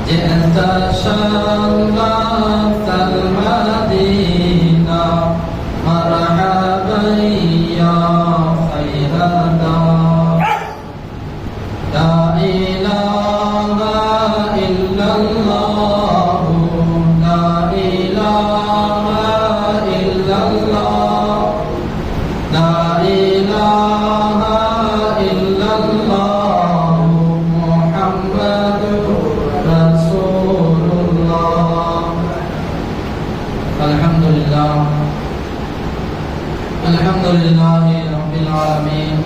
جئت شرفت المدينة مرحبا يا خير دار لا إله إلا الله لا إله إلا الله لا إله إلا الله محمد رسول الله الحمد لله الحمد لله رب العالمين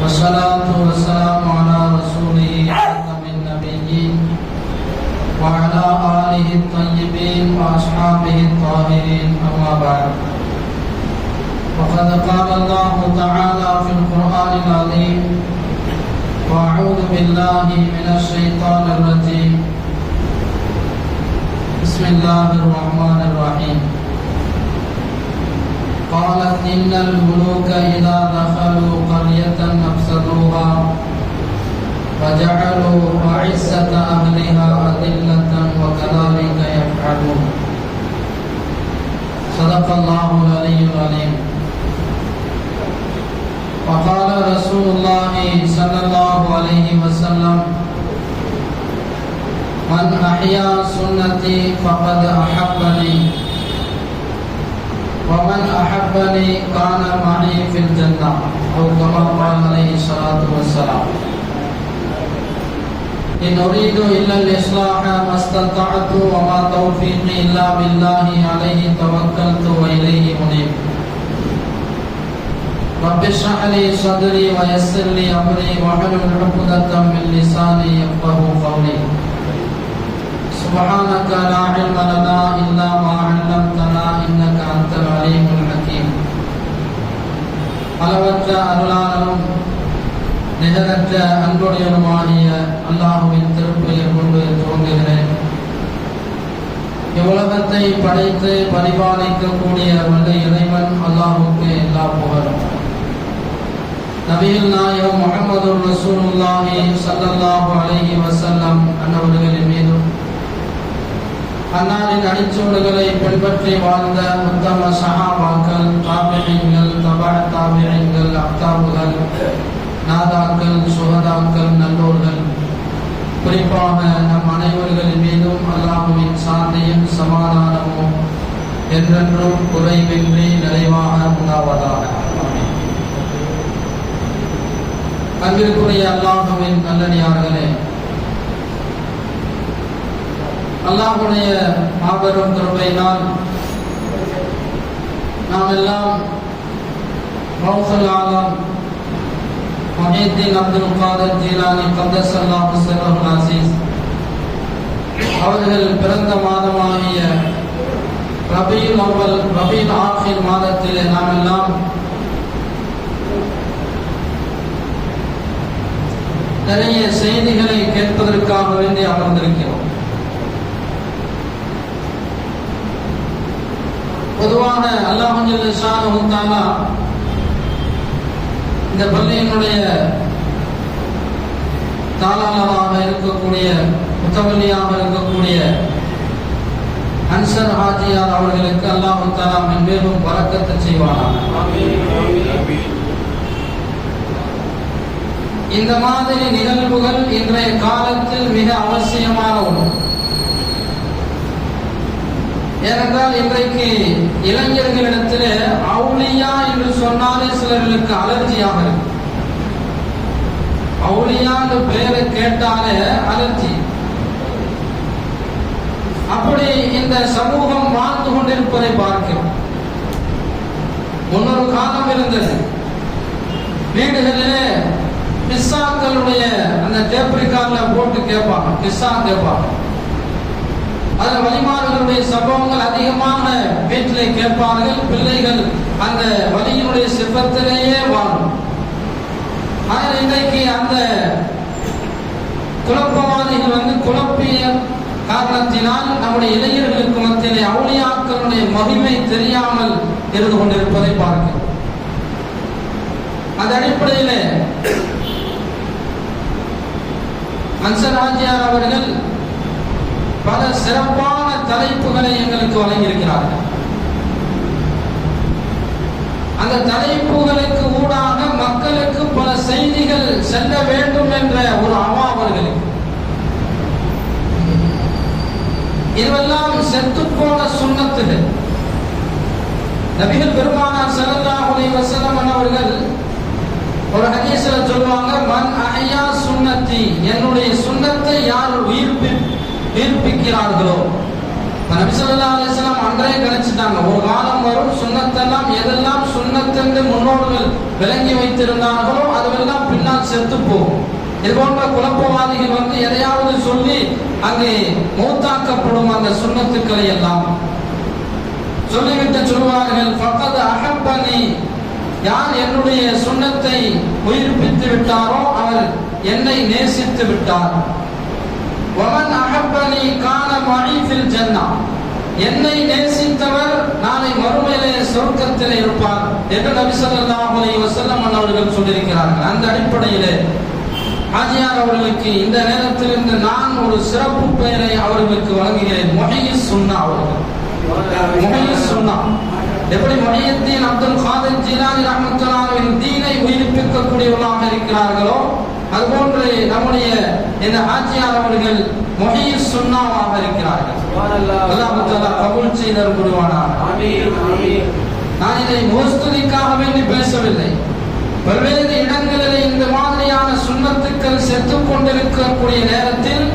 والصلاة والسلام على رسوله خاتم النبيين وعلى آله الطيبين وأصحابه الطاهرين أما بعد وقد قال الله تعالى في القرآن العظيم وأعوذ بالله من الشيطان الرجيم بسم الله الرحمن الرحيم قالت إن الملوك إذا دخلوا قرية أفسدوها وجعلوا أعزة أهلها أذلة وكذلك يفعلون صدق الله العلي العظيم وقال رسول الله صلى الله عليه وسلم من أحيا سنتي فقد أحبني ومن أحبني كان معي في الجنة أو كما قال عليه الصلاة والسلام إن أريد إلا الإصلاح ما استطعت وما توفيقي إلا بالله عليه توكلت وإليه أنيب رب اشرح لي صدري ويسر لي أمري واحلل عقدة من لساني يفقهوا قولي سبحانك لا علم لنا إلا ما علمتنا إنك أنت العليم الحكيم அளவற்ற அருளாளனும் நிகரற்ற அன்புடையனுமாகிய அல்லாஹ்வின் திருப்பெயர் கொண்டு துவங்குகிறேன். இவ்வுலகத்தை படைத்து பரிபாலிக்கக்கூடிய வல்ல இறைவன் அல்லாஹ்வுக்கு எல்லா புகழும். நபிகள் நாயகம் முஹம்மது ரசூலுல்லாஹி ஸல்லல்லாஹு அலைஹி வஸல்லம் அன்னவர்களின் மீதும் அன்னாரின் அடிச்சுவடுகளை பின்பற்றி வாழ்ந்த உத்தம சஹாபாக்கள், தாபிஈன்கள், தபஅ தாபிஈன்கள், அக்தாபுகள், நாதாக்கள், சுஹதாக்கள், நல்லோர்கள், குறிப்பாக நம் அனைவர்களின் மீதும் அல்லாஹ்வின் சாந்தியும் சமாதானமும் என்றென்றும் குறைவின்றி நிறைவாக உண்டாவதாக. அன்பிற்குரிய அல்லாஹ்வின் நல்லடியார்களே, அல்லாஹ்வுடைய மாபெரும் கிருபையினால் நாம் எல்லாம் கௌசுல் ஆலம் முஹித்தீன் அப்துல் காதர் ஜீலானி கத்தஸல்லாஹு சிர்ரஹுல் அஸீஸ் அவர்கள் பிறந்த மாதமாகிய ரபீஉல் அவ்வல் ரபீஉல் ஆகிர் மாதத்திலே நாம் எல்லாம் நிறைய செய்திகளை கேட்பதற்காக வேண்டி அமர்ந்திருக்கிறோம். பொதுவாக அல்லாஹ் ஜல்ல ஷானஹு தஆலா இந்த பள்ளியினுடைய தாளாளராக இருக்கக்கூடிய, முத்தவல்லியாக இருக்கக்கூடிய அன்சர் ஹாஜியார் அவர்களுக்கு அல்லாஹ் தஆலா மென்மேலும் பரக்கத்து செய்வானாக. இந்த மாதிரி நிகழ்வுகள் இன்றைய காலத்தில் மிக அவசியமான ஒன்று. ஏனென்றால் இன்றைக்கு இளைஞர்களிடத்தில் அவுலியா என்று சொன்னாலே சிலர்களுக்கு அலர்ஜியாக இருக்கு. அவுலியா என்ற பெயரை கேட்டாலே அலர்ஜி. அப்படி இந்த சமூகம் வாழ்ந்து கொண்டிருப்பதை பார்க்கிறோம். முன்னொரு காலம் இருந்தது, வீடுகளிலே கிஸ்ஸாக்களுடைய அந்த டேப் ரெக்கார்டர்ல போட்டு கேட்பாங்க, கிஸ்ஸா கேட்பாங்க. அதுல வலிமார்களுடைய சம்பவங்கள் அதிகமாக வீட்டிலே கேட்பார்கள். பிள்ளைகள் அந்த வலியினுடைய சிப்பத்திலேயே வாழும். ஆனால் இன்றைக்கு அந்த குழப்பவாதிகள் குழப்பிய காரணத்தினால் நம்முடைய இளைஞர்களுக்கு மத்தியிலே அவுலியாக்களுடைய மகிமை தெரியாமல் இருந்து கொண்டிருப்பதை பார்க்கிறோம். அந்த அடிப்படையிலே அன்சர் ஹாஜியார் அவர்கள் பல சிறப்பான தலைப்புகளை எங்களுக்கு வழங்கியிருக்கிறார்கள். அந்த தலைப்புகளுக்கு ஊடாக மக்களுக்கு பல செய்திகள் செல்ல வேண்டும் என்ற ஒரு அவா அவர்களுக்கு. இதுவெல்லாம் செத்துப்போன சுன்னத்துகள். நபிகள் பெருமானார் ஸல்லல்லாஹு அலைஹி வஸல்லம் அவர்கள் ஒரு ஹதீஸ்ல சொல்வாங்க, மன் அஹ்யா சுன்னத்தி, என்னுடைய சுன்னத்தை யார் உயிர்ப்பிக்கிறார்களோ. நபி ஸல்லல்லாஹு அலைஹி வஸல்லம் அன்றே கணிச்சிட்டாங்க, ஒரு காலம் வரும் சுன்னத்தெல்லாம் எதெல்லாம் சுன்னத்தென்று முன்னோர்கள் விளங்கி வைத்திருந்தார்களோ அதுவெல்லாம் பின்னால் செத்து போகும். இது போன்ற குழப்பவாதிகள் வந்து எதையாவது சொல்லி அங்கே மௌத்தாக்கப்படும் அந்த சுன்னத்துக்களை எல்லாம் சொல்லிவிட்டு சொல்வார்கள், ஃபகத் அஹப்பனி, யார் என்னுடைய சுன்னத்தை உயிர்ப்பித்து விட்டாரோ அவர் என்னை நேசித்து விட்டார். வமன் அஹப்பனி கான மஇ ஃபில் ஜன்னah, என்னை நேசித்தவர் நாளை மறுமையிலே சொர்க்கத்தில் இருப்பார் என்று நபி ஸல்லல்லாஹு அலைஹி வஸல்லம் அவர்கள் சொல்லியிருக்கிறார்கள். அந்த அடிப்படையிலே ஹாஜியார் அவர்களுக்கு இந்த நேரத்தில் இருந்து நான் ஒரு சிறப்பு பெயரை அவர்களுக்கு வழங்குகிறேன். முஹய்யிஸ் சுன்னா அவர்கள். முஹய்யிஸ் சுன்னா, எப்படி முஹய்யித்தீன் அப்துல் காதிர் ஜீலானி ரஹ்மத்துல்லாஹி அலைஹி தீனை உயிர்ப்பிக்கக்கூடியவர்களாக இருக்கிறார்களோ அதுபோன்று நம்முடைய இந்த ஹாஜியார் அவர்கள் முஹய்யிஸ் சுன்னாவாக இருக்கிறார்கள். அல்லாஹ் தஆலா கபூல் செய்தர் புரிவானாக. ஆமீன் ஆமீன். நான் இதை முஸ்துதிக்காக வேண்டி பேசவில்லை. பல்வேறு இடங்களிலே இந்த மாதிரியான சுன்னத்துக்கள் செத்துக் கொண்டிருக்கக்கூடிய நேரத்தில்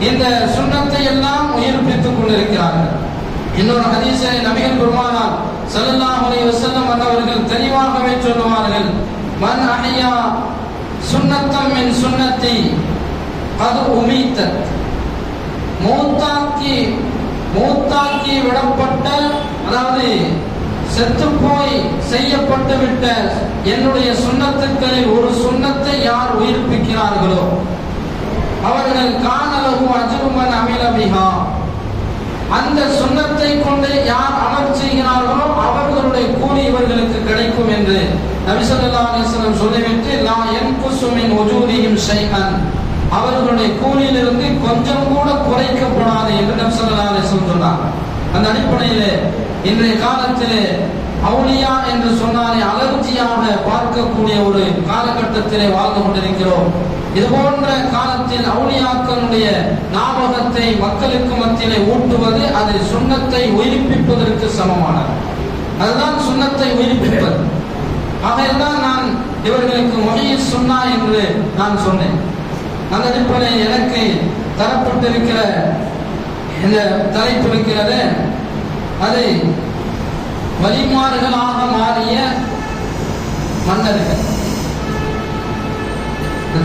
இந்த சுன்னத்தை எல்லாம் உயிர்ப்பித்துக் கொண்டிருக்கிறார்கள். இன்னொரு ஹதீஸை நபிகள் பெருமானார் ஸல்லல்லாஹு அலைஹி வஸல்லம் அவர்கள் தெளிவாகவே சொல்லுவார்கள், மன் அஹ்யா சுன்னத்தம் மின் சுன்னத்தி அது உமீத்தத், மூத்தாக்கி விடப்பட்ட, அதாவது செத்து போய் செய்யப்பட்டு விட்ட என்னுடைய சுன்னத்துக்களில் ஒரு சுன்னத்தை யார் உயிர்ப்பிக்கிறார்களோ அவர்கள் கானலஹு அஜ்ருமன் அமில பிஹா, அந்த சுன்னத்தை கொண்டு யார் அமல் செய்கிறார்களோ அவர்களுடைய கூலி இவர்களுக்கு கிடைக்கும் என்று நபி ஸல்லல்லாஹு அலைஹி வஸல்லம் சொல்லிவிட்டு, லா யன்குசு மின் உஜூரிஹிம் ஷைஅன், அவர்களுடைய கூலியிலிருந்து கொஞ்சம் கூட குறைக்கப்படாது என்று நபி ஸல்லல்லாஹு அலைஹி வஸல்லம் சொன்னார். அந்த அடிப்படையிலே இன்றைய காலத்திலே அவுலியா என்று சொன்னாலே அலர்ஜியாக பார்க்கக்கூடிய ஒரு காலகட்டத்திலே வாழ்ந்து கொண்டிருக்கிறோம். இது போன்ற காலத்தில் அவுலியாக்களுடைய ஞாபகத்தை மக்களுக்கு மத்தியிலே ஊட்டுவது அது சுன்னத்தை உயிர்ப்பிப்பதற்கு சமமானது. அதுதான் சுன்னத்தை உயிர்ப்பிப்பது. ஆகையெல்லாம் நான் இவர்களுக்கு முஹய்யிஸ் சுன்னா என்று நான் சொன்னேன். அந்த அடிப்படையில் எனக்கு தரப்பட்டிருக்கிற இந்த தலைப்பு இருக்கிறது, அது வழிமாறுகளாக மாறிய மன்னர்கள். இந்த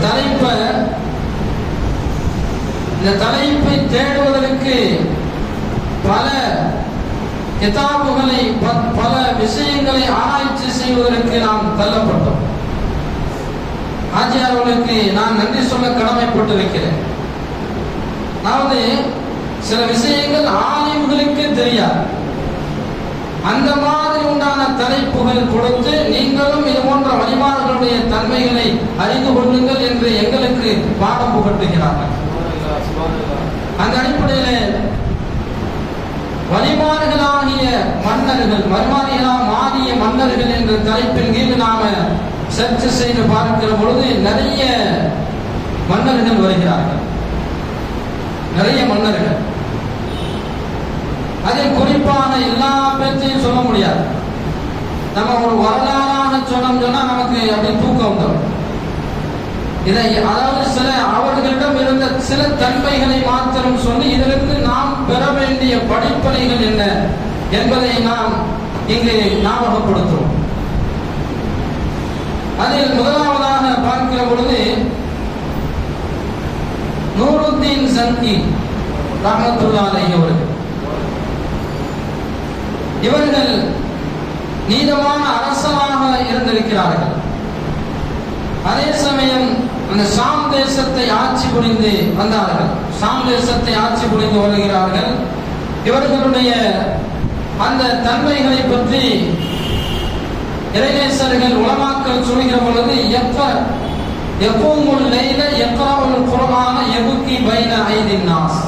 தலைப்பை தேடுவதற்கு பல கிதாபுகளை பல விஷயங்களை ஆராய்ச்சி செய்வதற்கு நாம் தள்ளப்பட்டோம். ஹாஜியார் அவர்களுக்கு நான் நன்றி சொல்ல கடமைப்பட்டிருக்கிறேன். அதாவது சில விஷயங்கள் ஆலிம்களுக்கே தெரியாது. அந்த மாதிரி உண்டான தலைப்புகள் கொடுத்து நீங்களும் இது போன்ற வழிமாறுகளுடைய தன்மைகளை அறிந்து கொள்ளுங்கள் என்று எங்களுக்கு பாடம் புகட்டுகிறார்கள். அந்த அடிப்படையில் வழிமாறுகளாகிய மன்னர்கள், வழிமாறுகளாக மாறிய மன்னர்கள் என்ற தலைப்பின் கீழ் நாம சர்ச்சை செய்து பார்க்கிற பொழுது நிறைய மன்னர்கள் வருகிறார்கள். நிறைய மன்னர்கள், அதில் குறிப்பாக எல்லா பேச்சையும் சொல்ல முடியாது. நம்ம ஒரு வரலாறாக சொன்னா நமக்கு அப்படி தூக்கம் வந்துடும். இதை அதாவது சில அவர்களிடம் இருந்த சில தன்மைகளை மாத்திரம் சொல்லி இதிலிருந்து நாம் பெற வேண்டிய படிப்பனைகள் என்ன என்பதை நாம் இங்கு ஞாபகப்படுத்துவோம். அதில் முதலாவதாக பார்க்கிற பொழுது நூருத்தீன் சங்கி ரஹ்மத்துல்லாஹி அலைஹி அவர்கள், இவர்கள் நீதமான அரசனாக இருந்திருக்கிறார்கள். அதே சமயம் அந்த ஷாம் தேசத்தை ஆட்சி புரிந்து வந்தார்கள். ஷாம் தேசத்தை ஆட்சி புரிந்து வருகிறார்கள். இவர்களுடைய அந்த தன்மைகளை பற்றி இறைநேசர்கள் உலமாக்கள் சொல்கிற பொழுது எப்ப யகூமுல் லைல யக்ரவுல் குர்ஆன யபுகி பைன ஐதின் நாஸ்.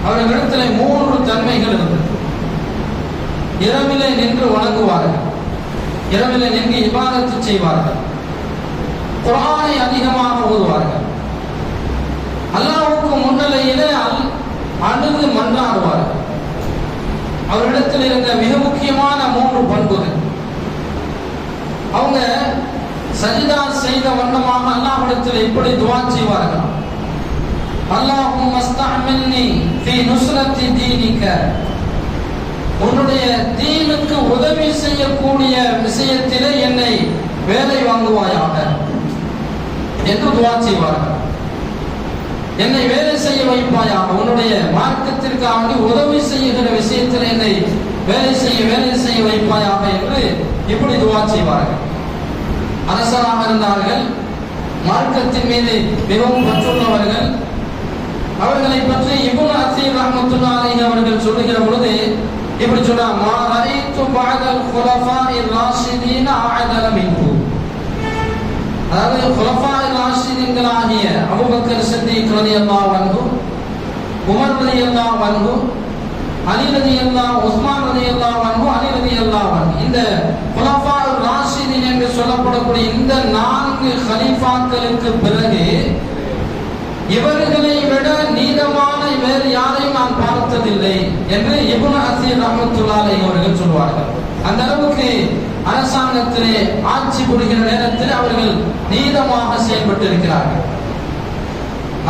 அவர்களிடத்திலே 3 தன்மைகள் இருந்தது. இரவிலே நின்று வணங்குவார்கள், இரவிலே நின்று இபாதத்து செய்வார்கள், குர்ஆனை அதிகமாக ஓதுவார்கள், அல்லாஹ்வுக்கு முன்னிலையிலே அழுது மன்றாடுவார்கள். அவரிடத்தில் இருந்த மிக முக்கியமான 3 பண்புகள். அவங்க சஜிதா செய்த வண்ணமாக அல்லாஹ்விடத்தில் இப்படி துஆ செய்வார்கள். அல்லாஹும்ம அஸ்தஅமில்னி ஃபீ நுஸ்ரத்தி தீனிக. உன்னுடைய தீனுக்கு உதவி செய்யக்கூடிய விஷயத்திலே என்னை வேலை வாங்குவாயாக என்று துஆ செய்வார்கள். என்னை வேலை செய்ய வைப்பாயாக, உன்னுடைய மார்க்கத்திற்காக உதவி செய்கிற விஷயத்தில் என்னை வேலை செய்ய வைப்பாயாக என்று இப்படி துஆ செய்வார்கள். அரசராக இருந்தார்கள், மார்க்கத்தின் மீது மிகவும் பற்றுள்ளவர்கள். அவர்களை பற்றி இப்னு அத்தீர் ரஹ்மத்துல்லாஹி அலைஹி அவர்கள் சொல்லுகிற பொழுது இப்படி சொன்னார், மா ரஅய்து பஅதல் குலஃபாஇர் ராஷிதீன அஅதல மின்ஹு. அதாவது குலஃபாஇர் ராஷிதீன்களாகிய அபூபக்கர் சித்திக் ரலியல்லாஹு அன்ஹு, உமர் ரலியல்லாஹு அன்ஹு, அலி ரலியல்லாஹு, உஸ்மான் ரலியல்லாஹு அன்ஹு, அலி ரலியல்லாஹு அன்ஹு, இந்த குலஃபாஇர் ராஷிதீன் என்று சொல்லப்படக்கூடிய இந்த 4 கலீஃபாக்களுக்கு பிறகு இவர்களை விட நீதமான வேறு யாரையும் நான் பார்த்ததில்லை என்று இப்னு அத்தீர் ரஹ்மத்துல்லாஹி அலைஹி அவர்கள் சொல்வார்கள். அந்த அளவுக்கு அரசாங்கத்திலே ஆட்சி புரிகிற நேரத்தில் அவர்கள் நீதமாக செயல்பட்டு இருக்கிறார்கள்.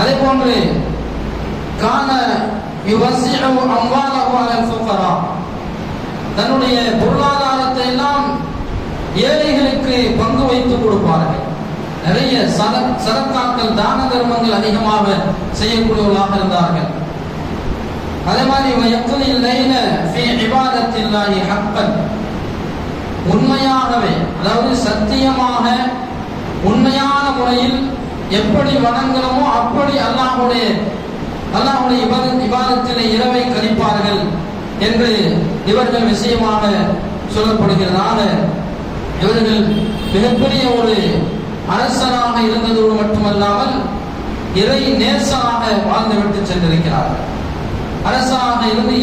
அதே போன்று கான யுவஸிஉ அம்வாலஹு அலல் ஃபுகரா, தன்னுடைய பொருளாதாரத்தை எல்லாம் ஏழைகளுக்கு பங்கு வைத்து கொடுப்பார்கள். நிறைய சதக்காக்கள், தான தர்மங்கள் அதிகமாக செய்யக்கூடியவர்களாக இருந்தார்கள். அதே மாதிரி வயக்குலில் லைல ஃபீ இபாதத்தில்லாஹி ஹக்கன், உண்மையாகவே, அதாவது சத்தியமாக உண்மையான முறையில் எப்படி வணங்கணுமோ அப்படி அல்லாஹ்வுடைய இபாதத்திலே இரவை கழிப்பார்கள் என்று இவர்கள் விஷயமாக சொல்லப்படுகிறதால இவர்கள் மிகப்பெரிய ஒரு அரசனாக இருந்ததோடு மட்டுமல்லாமல் இறை நேசனாக வாழ்ந்துவிட்டு சென்றிருக்கிறார்கள். அரசனாக இருந்து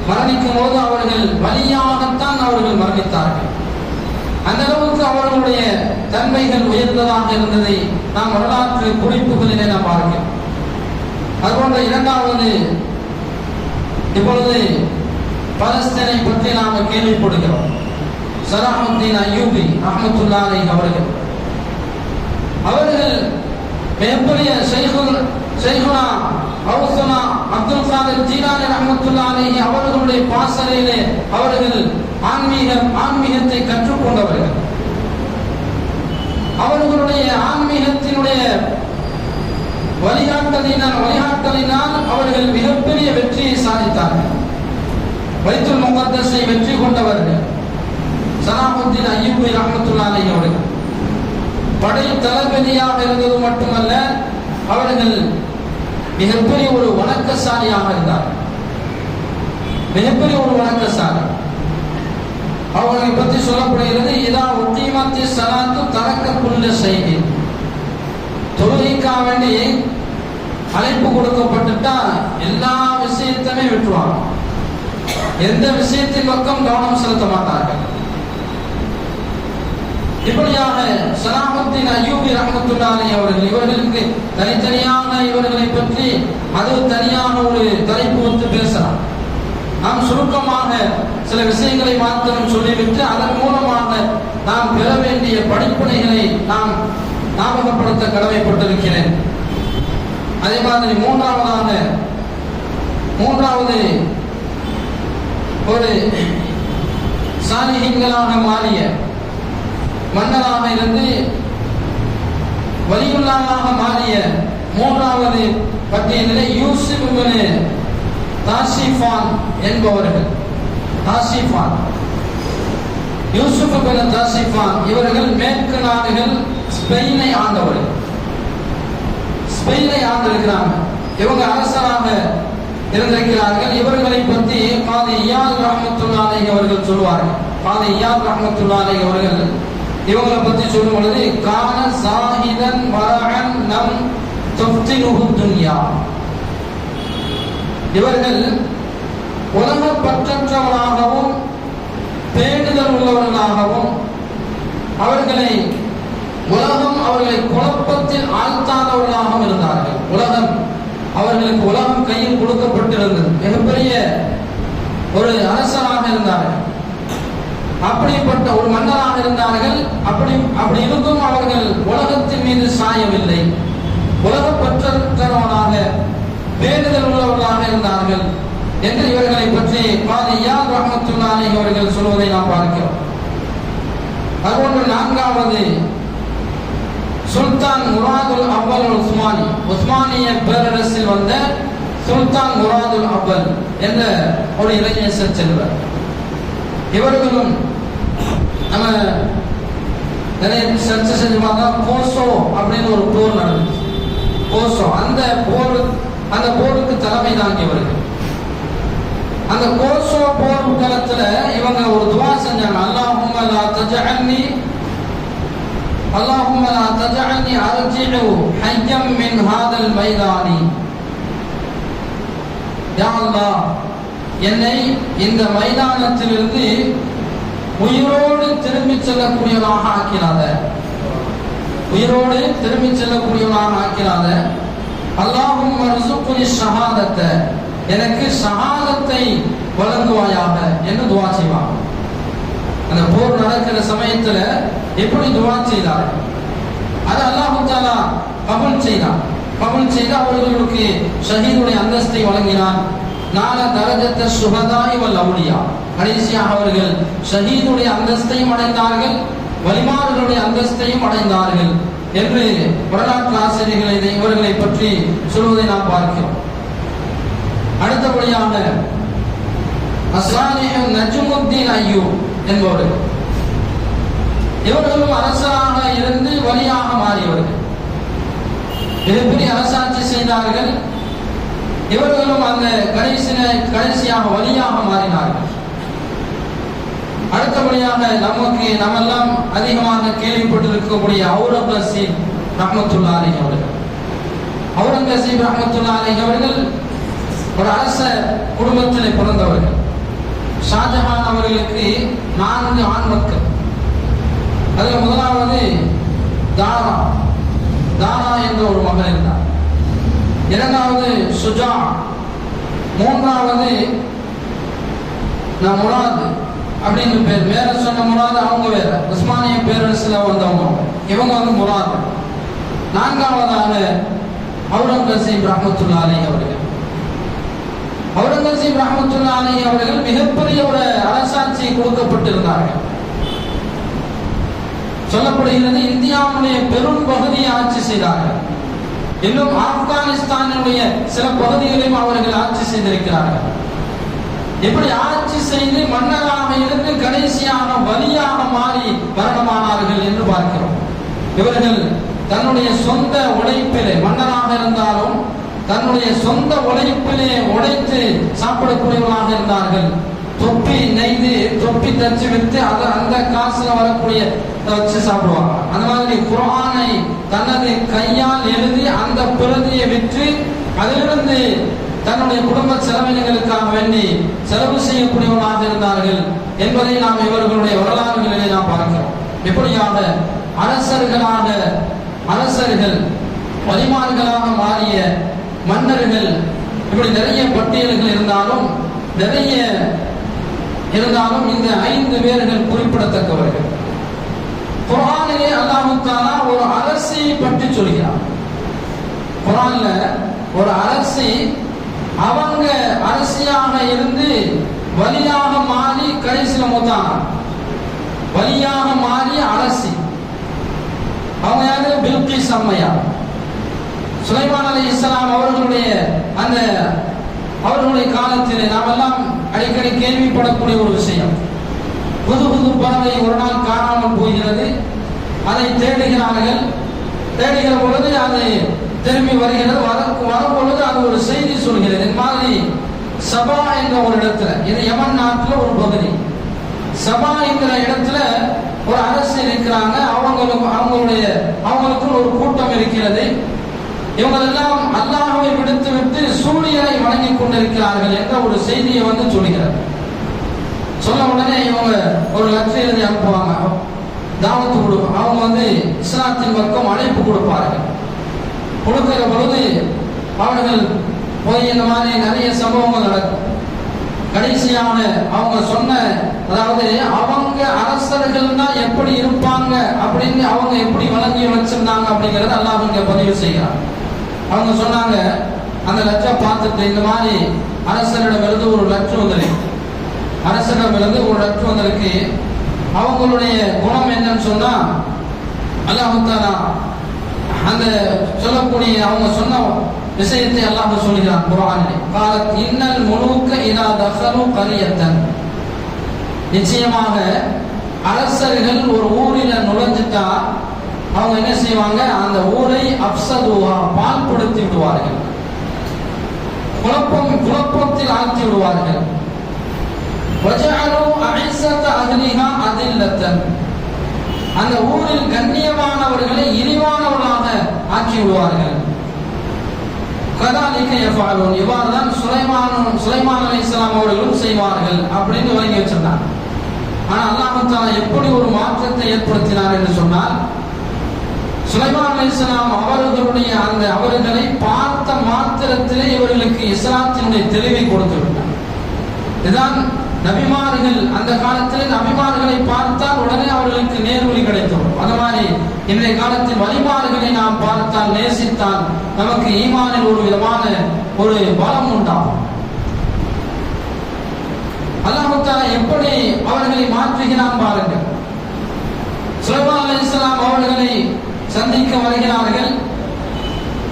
மரணிக்கும் போது அவர்கள் வலியாகத்தான் அவர்கள் மரணித்தார்கள். அந்த அளவுக்கு அவர்களுடைய தன்மைகள் உயர்ந்ததாக இருந்ததை நாம் வரலாற்று குறிப்புகளிலே நாம் பார்க்கிறோம். அதுபோன்ற இரண்டாவது, இப்பொழுது பலஸ்தீனை பற்றி நாம் கேள்விப்படுகிறோம். ஸலாஹுத்தீன் அய்யூபி ரஹ்மத்துல்லாஹி அலைஹி அவர்கள் மிகப்பெரிய ஷைகுனா அவுசுனா அப்துல் காதிர் ஜீலானி ரஹ்மத்துல்லாஹி அலைஹி அவர்களுடைய பாசறையிலே அவர்கள் ஆன்மீகத்தை கற்றுக்கொண்டவர்கள். அவர்களுடைய ஆன்மீகத்தினுடைய வழிகாட்டலினால் அவர்கள் மிகப்பெரிய வெற்றியை சாதித்தார்கள். பைத்துல் முகத்தஸை வெற்றி கொண்டவர்கள் ஸலாஹுத்தீன் அய்யூபி ரஹ்மத்துல்லாஹி அலைஹி அவர்கள் படை தளபதியாக இருந்தது மட்டுமல்ல, அவர்கள் மிகப்பெரிய ஒரு வணக்கசாலியாக இருந்தார்கள். மிகப்பெரிய ஒரு வணக்கசாலி. அவர்களை பற்றி சொல்லப்படுகிறது, இதா உத்தீமத்தி ஸலாத்து தரக்க குல்ல ஷைஇன், தொழுகைக்காக வேண்டி அழைப்பு கொடுக்கப்பட்டுட்டா எல்லா விஷயத்தையுமே விட்டுருவாங்க. எந்த விஷயத்தின் பக்கம் கவனம் செலுத்த மாட்டார்கள். இப்படியாக ஸலாஹுத்தீன் அய்யூபி ரஹ்மத்துல்லாஹி அவர்கள், இவர்களுக்கு தனித்தனியாக இவர்களை பற்றி அது தனியான ஒரு தலைப்பு வந்து பேசலாம். நாம் சுருக்கமாக சில விஷயங்களை மாத்திரம் சொல்லிவிட்டு அதன் மூலமாக நாம் பெற வேண்டிய படிப்பினைகளை நாம் ஞாபகப்படுத்த கடமைப்பட்டிருக்கிறேன். அதே மாதிரி மூன்றாவது ஒரு சாலிஹீன்களாக மாறிய மன்னராக இருந்து வலியுல்லாஹாக மாறிய மூன்றாவது பட்டியலிலே யூசுப் இப்னு தாஷிஃபான் என்பவர்கள். யூசுப் இப்னு தாஷிஃபான் இவர்கள் மேற்கு நாடுகள் ஸ்பெயினை ஆண்டவர்கள். ஸ்பெயினை ஆண்டிருக்கிறாங்க. இவங்க அரசராக இருந்திருக்கிறார்கள். இவர்களை பற்றி காதி இயாத் ரஹ்மத்துல்லாஹி அலைஹி அவர்கள் சொல்வார்கள். காதி இயாத் ரஹ்மத்துல்லாஹி அலைஹி அவர்கள் இவங்களை பத்தி சொல்லும் பொழுது கான சாஹிதன் வரஅன் நம் துஃப்தினுஹு துன்யா, இவர்கள் உலக பற்றற்றவர்களாகவும் பேணுதல் உள்ளவர்களாகவும் உலகம் அவர்களை குழப்பத்தில் ஆழ்த்தாதவர்களாகவும் இருந்தார்கள். அவர்களுக்கு உலகம் கையில் கொடுக்கப்பட்டிருந்தது. மிகப்பெரிய ஒரு அரசராக இருந்தார்கள், அப்படிப்பட்ட ஒரு மன்னராக இருந்தார்கள். அப்படி இருந்தும் அவர்கள் உலகத்தின் மீது சாயவில்லை. உலக பற்றற்றவர்களாக பேணுதல் உள்ளவர்களாக இருந்தார்கள் என்று இவர்களை பற்றி காதியார் ரஹ்மத்துல்லாஹி அலைஹி அவர்கள் சொல்வதை நாம் பார்க்கிறோம். அதுபோன்று நான்காவது சுல்தான் முராதுல் அவ்வல் உஸ்மானிய பேரரசில் வந்த சுல்தான் முராதுல் அவ்வல் என்ற ஒரு இளைஞர் செல்வர். இவர்களும் நம்ம நிறைய சர்ச்சை செஞ்சு பார்த்தா கோசோ அப்படின்னு ஒரு போர் நடந்துச்சு. கோசோ அந்த போருக்கு தலைமை தாங்கியவர்கள். அந்த கோசோ போர் காலத்துல இவங்க ஒரு துவா செஞ்சாங்க, அல்லாஹும்ம லா தஜஅல்னி அர்ஜிஉ ஹய்யம் மின் ஹாதல் மைதானி. யா அல்லாஹ், என்னை இந்த மைதானத்திலிருந்து உயிரோடு திரும்பி செல்லக்கூடியவனாக ஆக்கினாத, உயிரோடு திரும்பி செல்லக்கூடியவனாக ஆக்கினாத. அல்லாஹும்ம ர்ஸுக்னி ஷஹாதத்த, எனக்கு ஷஹாதத்தை வழங்குவாயாக என்று துவா செய்வாங்க. அந்த போர் நடக்கிற சமயத்துல எப்படி துவா செய்தார்கள், அது அல்லாஹ் தஆலா கபூல் செய்து அவர்களுக்கு ஷஹீதுடைய அந்தஸ்தை வழங்கினான். நால தரஜத்த சுஹதாஇ வல் அவுலியா, கடைசியாக அவர்கள் ஷஹீதுடைய அந்தஸ்தையும் அடைந்தார்கள், வலிமார்களுடைய அந்தஸ்தையும் அடைந்தார்கள் என்று வரலாற்று ஆசிரியர்கள் இவர்களை பற்றி சொல்வதை நாம் பார்க்கிறோம். அடுத்தபடியாக அஸ்லானிஹ் நஜ்முத்தீன் அய்யூப் என்பவர்கள், இவர்களும் அரசராக இருந்து வலியாக மாறியவர்கள், மிகப்பெரிய அரசாட்சி செய்தார்கள். இவர்களும் அந்த கடைசியாக வலியாக மாறினார்கள். அடுத்தபடியாக நம்மெல்லாம் அதிகமாக கேள்விப்பட்டிருக்கக்கூடிய அவுரங்கசீப் ரஹ்மத்துல்லாஹி அலைஹி அவர்கள். அவுரங்கசீப் ரஹ்மத்துல்லாஹி அலைஹி அவர்கள் ஒரு அரச குடும்பத்தில் பிறந்தவர்கள். ஷாஜஹான் அவர்களுக்கு 4 ஆண் மக்கள். அதில் முதலாவது தானா என்ற ஒரு மகன் இருந்தார். இரண்டாவது சுஜா, மூன்றாவது முராது அப்படின்னு பேர். வேற சொன்ன முராது அவங்க வேற, உஸ்மானிய பேரரசுல வந்தவங்க. இவங்க முராது. நான்காவதாக அவுரங்கசீப் ரஹ்மத்துல்லாஹி அலைஹி அவர்கள். அவுரங்கசீப் ரஹ்மத்துல்லாஹி அலைஹி அவர்கள் மிகப்பெரிய ஒரு அரசாட்சி கொடுக்கப்பட்டிருந்தார்கள். சொல்லப்படுகிறது இந்தியாவுடைய பெரும் பகுதியை ஆட்சி செய்தார்கள். இன்னும் ஆப்கானிஸ்தானுடைய சில பகுதிகளையும் அவர்கள் ஆட்சி செய்திருக்கிறார்கள். இப்படி ஆட்சி செய்து மன்னராக இருந்து கடைசியாக வலியாக மாறி மரணமானார்கள் என்று பார்க்கிறோம். இவர்கள் தன்னுடைய சொந்த உழைப்பிலே, மன்னராக இருந்தாலும் தன்னுடைய சொந்த உழைப்பிலே உழைத்து சாப்பிடக்கூடியவர்களாக இருந்தார்கள். தொப்பி நெய்து தொப்பி தச்சு விட்டு அந்த காசுல வரக்கூடிய வச்சு சாப்பிடுவாங்க. அந்த மாதிரி குர்ஆனை தனது கையால் எழுதி அந்த பிரதியை விற்று அதிலிருந்து தன்னுடைய குடும்ப செலவினங்களுக்காக வேண்டி செலவு செய்யக்கூடியவர்களாக இருந்தார்கள் என்பதை நாம் இவர்களுடைய வரலாறுகளிலே நாம் பார்க்கிறோம். இப்படியாக அரசர்கள் வலிமார்களாக மாறிய மன்னர்கள், இப்படி நிறைய பட்டியல்கள் இருந்தாலும் இந்த 5 பேர்கள் குறிப்பிடத்தக்கவர்கள். குர்ஆனிலே அல்லாஹ் தஆலா ஒரு அரசியை பற்றி சொல்கிறார். குர்ஆன்ல ஒரு அரசி, அவங்க அரசியாக இருந்து வலியாக மாறி கடைசியில மூத்தானாங்க. வலியாக மாறிய அரசி அவங்க யாரு? பில்கிஸ் அம்மையார். சுலைமான் அலைஹிஸ்ஸலாம் அவர்களுடைய காலத்திலே நாமெல்லாம் அடிக்கடி கேள்விப்படக்கூடிய ஒரு விஷயம், புது பறவை ஒரு நாள் காணாமல் போகிறது. அதை தேடுகிற பொழுது அது திரும்பி வருகிறது. வரும் பொழுது அது ஒரு செய்தி சொல்கிறது. இந்த மாதிரி சபா என்ற ஒரு இடத்துல, இது யமன் நாட்டில் ஒரு பகுதி, சபா என்கிற இடத்துல ஒரு அரசு இருக்கிறாங்க, அவங்களுக்கும் ஒரு கூட்டம் இருக்கிறது. இவங்களெல்லாம் அல்லாஹ்வை விடுத்து விட்டு சூரியனை வணங்கி கொண்டிருக்கிறார்கள் என்ற ஒரு செய்தியை சொல்லுகிறார். சொன்ன உடனே இவங்க ஒரு லெட்டர் எழுதி அனுப்புவாங்க, தாவத்து கொடுப்பாங்க. அவங்க இஸ்லாத்தின் பக்கம் அழைப்பு கொடுப்பார்கள். கொடுக்கிற பொழுது அவர்கள் போய் இந்த மாதிரி நிறைய சம்பவங்கள் நடக்கும். கடைசியான அவங்க சொன்ன, அதாவது அவங்க அரசர்கள்னா எப்படி இருப்பாங்க அப்படின்னு அவங்க எப்படி வழங்கி வச்சிருந்தாங்க அப்படிங்கறத அல்லாஹ் இங்க பதிவு செய்கிறார். அவங்க சொன்னாங்க, அந்த லெட்டர் பார்த்துட்டு இந்த மாதிரி அரசரிடமிருந்து ஒரு லெட்டர் வந்திருக்கு, அரசரிடமிருந்து ஒரு லெட்டர் வந்திருக்கு. அவங்களுடைய குணம் என்னன்னு சொன்னா, அல்லாஹ் தஆலா அந்த சொல்லக்கூடிய அவங்க சொன்ன விஷயத்தை அல்லாஹ் சொல்கிறான் குர்ஆனிலே. காலத் இன்னல் முலூக இதா தഖலு கரியத்தன், நிச்சயமாக அரசர்கள் ஒரு ஊரில நுழைஞ்சிட்டா அவங்க என்ன செய்வாங்க, அந்த ஊரை அப்சதுஹா பாழ்படுத்தி விடுவார்கள், குழப்பத்தில் ஆழ்த்தி விடுவார்கள். வஜஅலு அஇஸத அஹ்லிஹா அதில்லத்தன், அந்த ஊரில் கண்ணியமானவர்களை இழிவானவர்களாக ஆக்கி விடுவார்கள். கதாலிக யஃபஅலூன், இவ்வாறுதான் சுலைமான் அலைஹிஸ்ஸலாம் அவர்களும் செய்வார்கள் அப்படின்னு வழங்கி வச்சிருந்தாங்க. ஆனா அல்லாஹ் தஆலா எப்படி ஒரு மாற்றத்தை ஏற்படுத்தினார் என்று சொன்னால், சுலைமான் அலைஹிஸ்ஸலாம் அவர்களை பார்த்த மாத்திரத்திலே இவர்களுக்கு இஸ்லாத்தினுடைய தெளிவை கொடுத்து விட்டார். இதுதான் நபிமார்கள், அந்த காலத்தில் நபிமார்களை பார்த்தால் உடனே அவர்களுக்கு நேர்வழி கிடைத்தோம். அது மாதிரி இன்றைய காலத்தில் வழிமார்களை நாம் பார்த்தால், நேசித்தால் நமக்கு ஈமானில் ஒரு விதமான ஒரு பலம் உண்டாகும். அல்லாஹ் தஆலா எப்படி அவர்களை மாற்றுகிறான் பாருங்கள். சுலைமான் அலைஹிஸ்ஸலாம் அவர்களை சந்திக்க வருகிறார்கள்.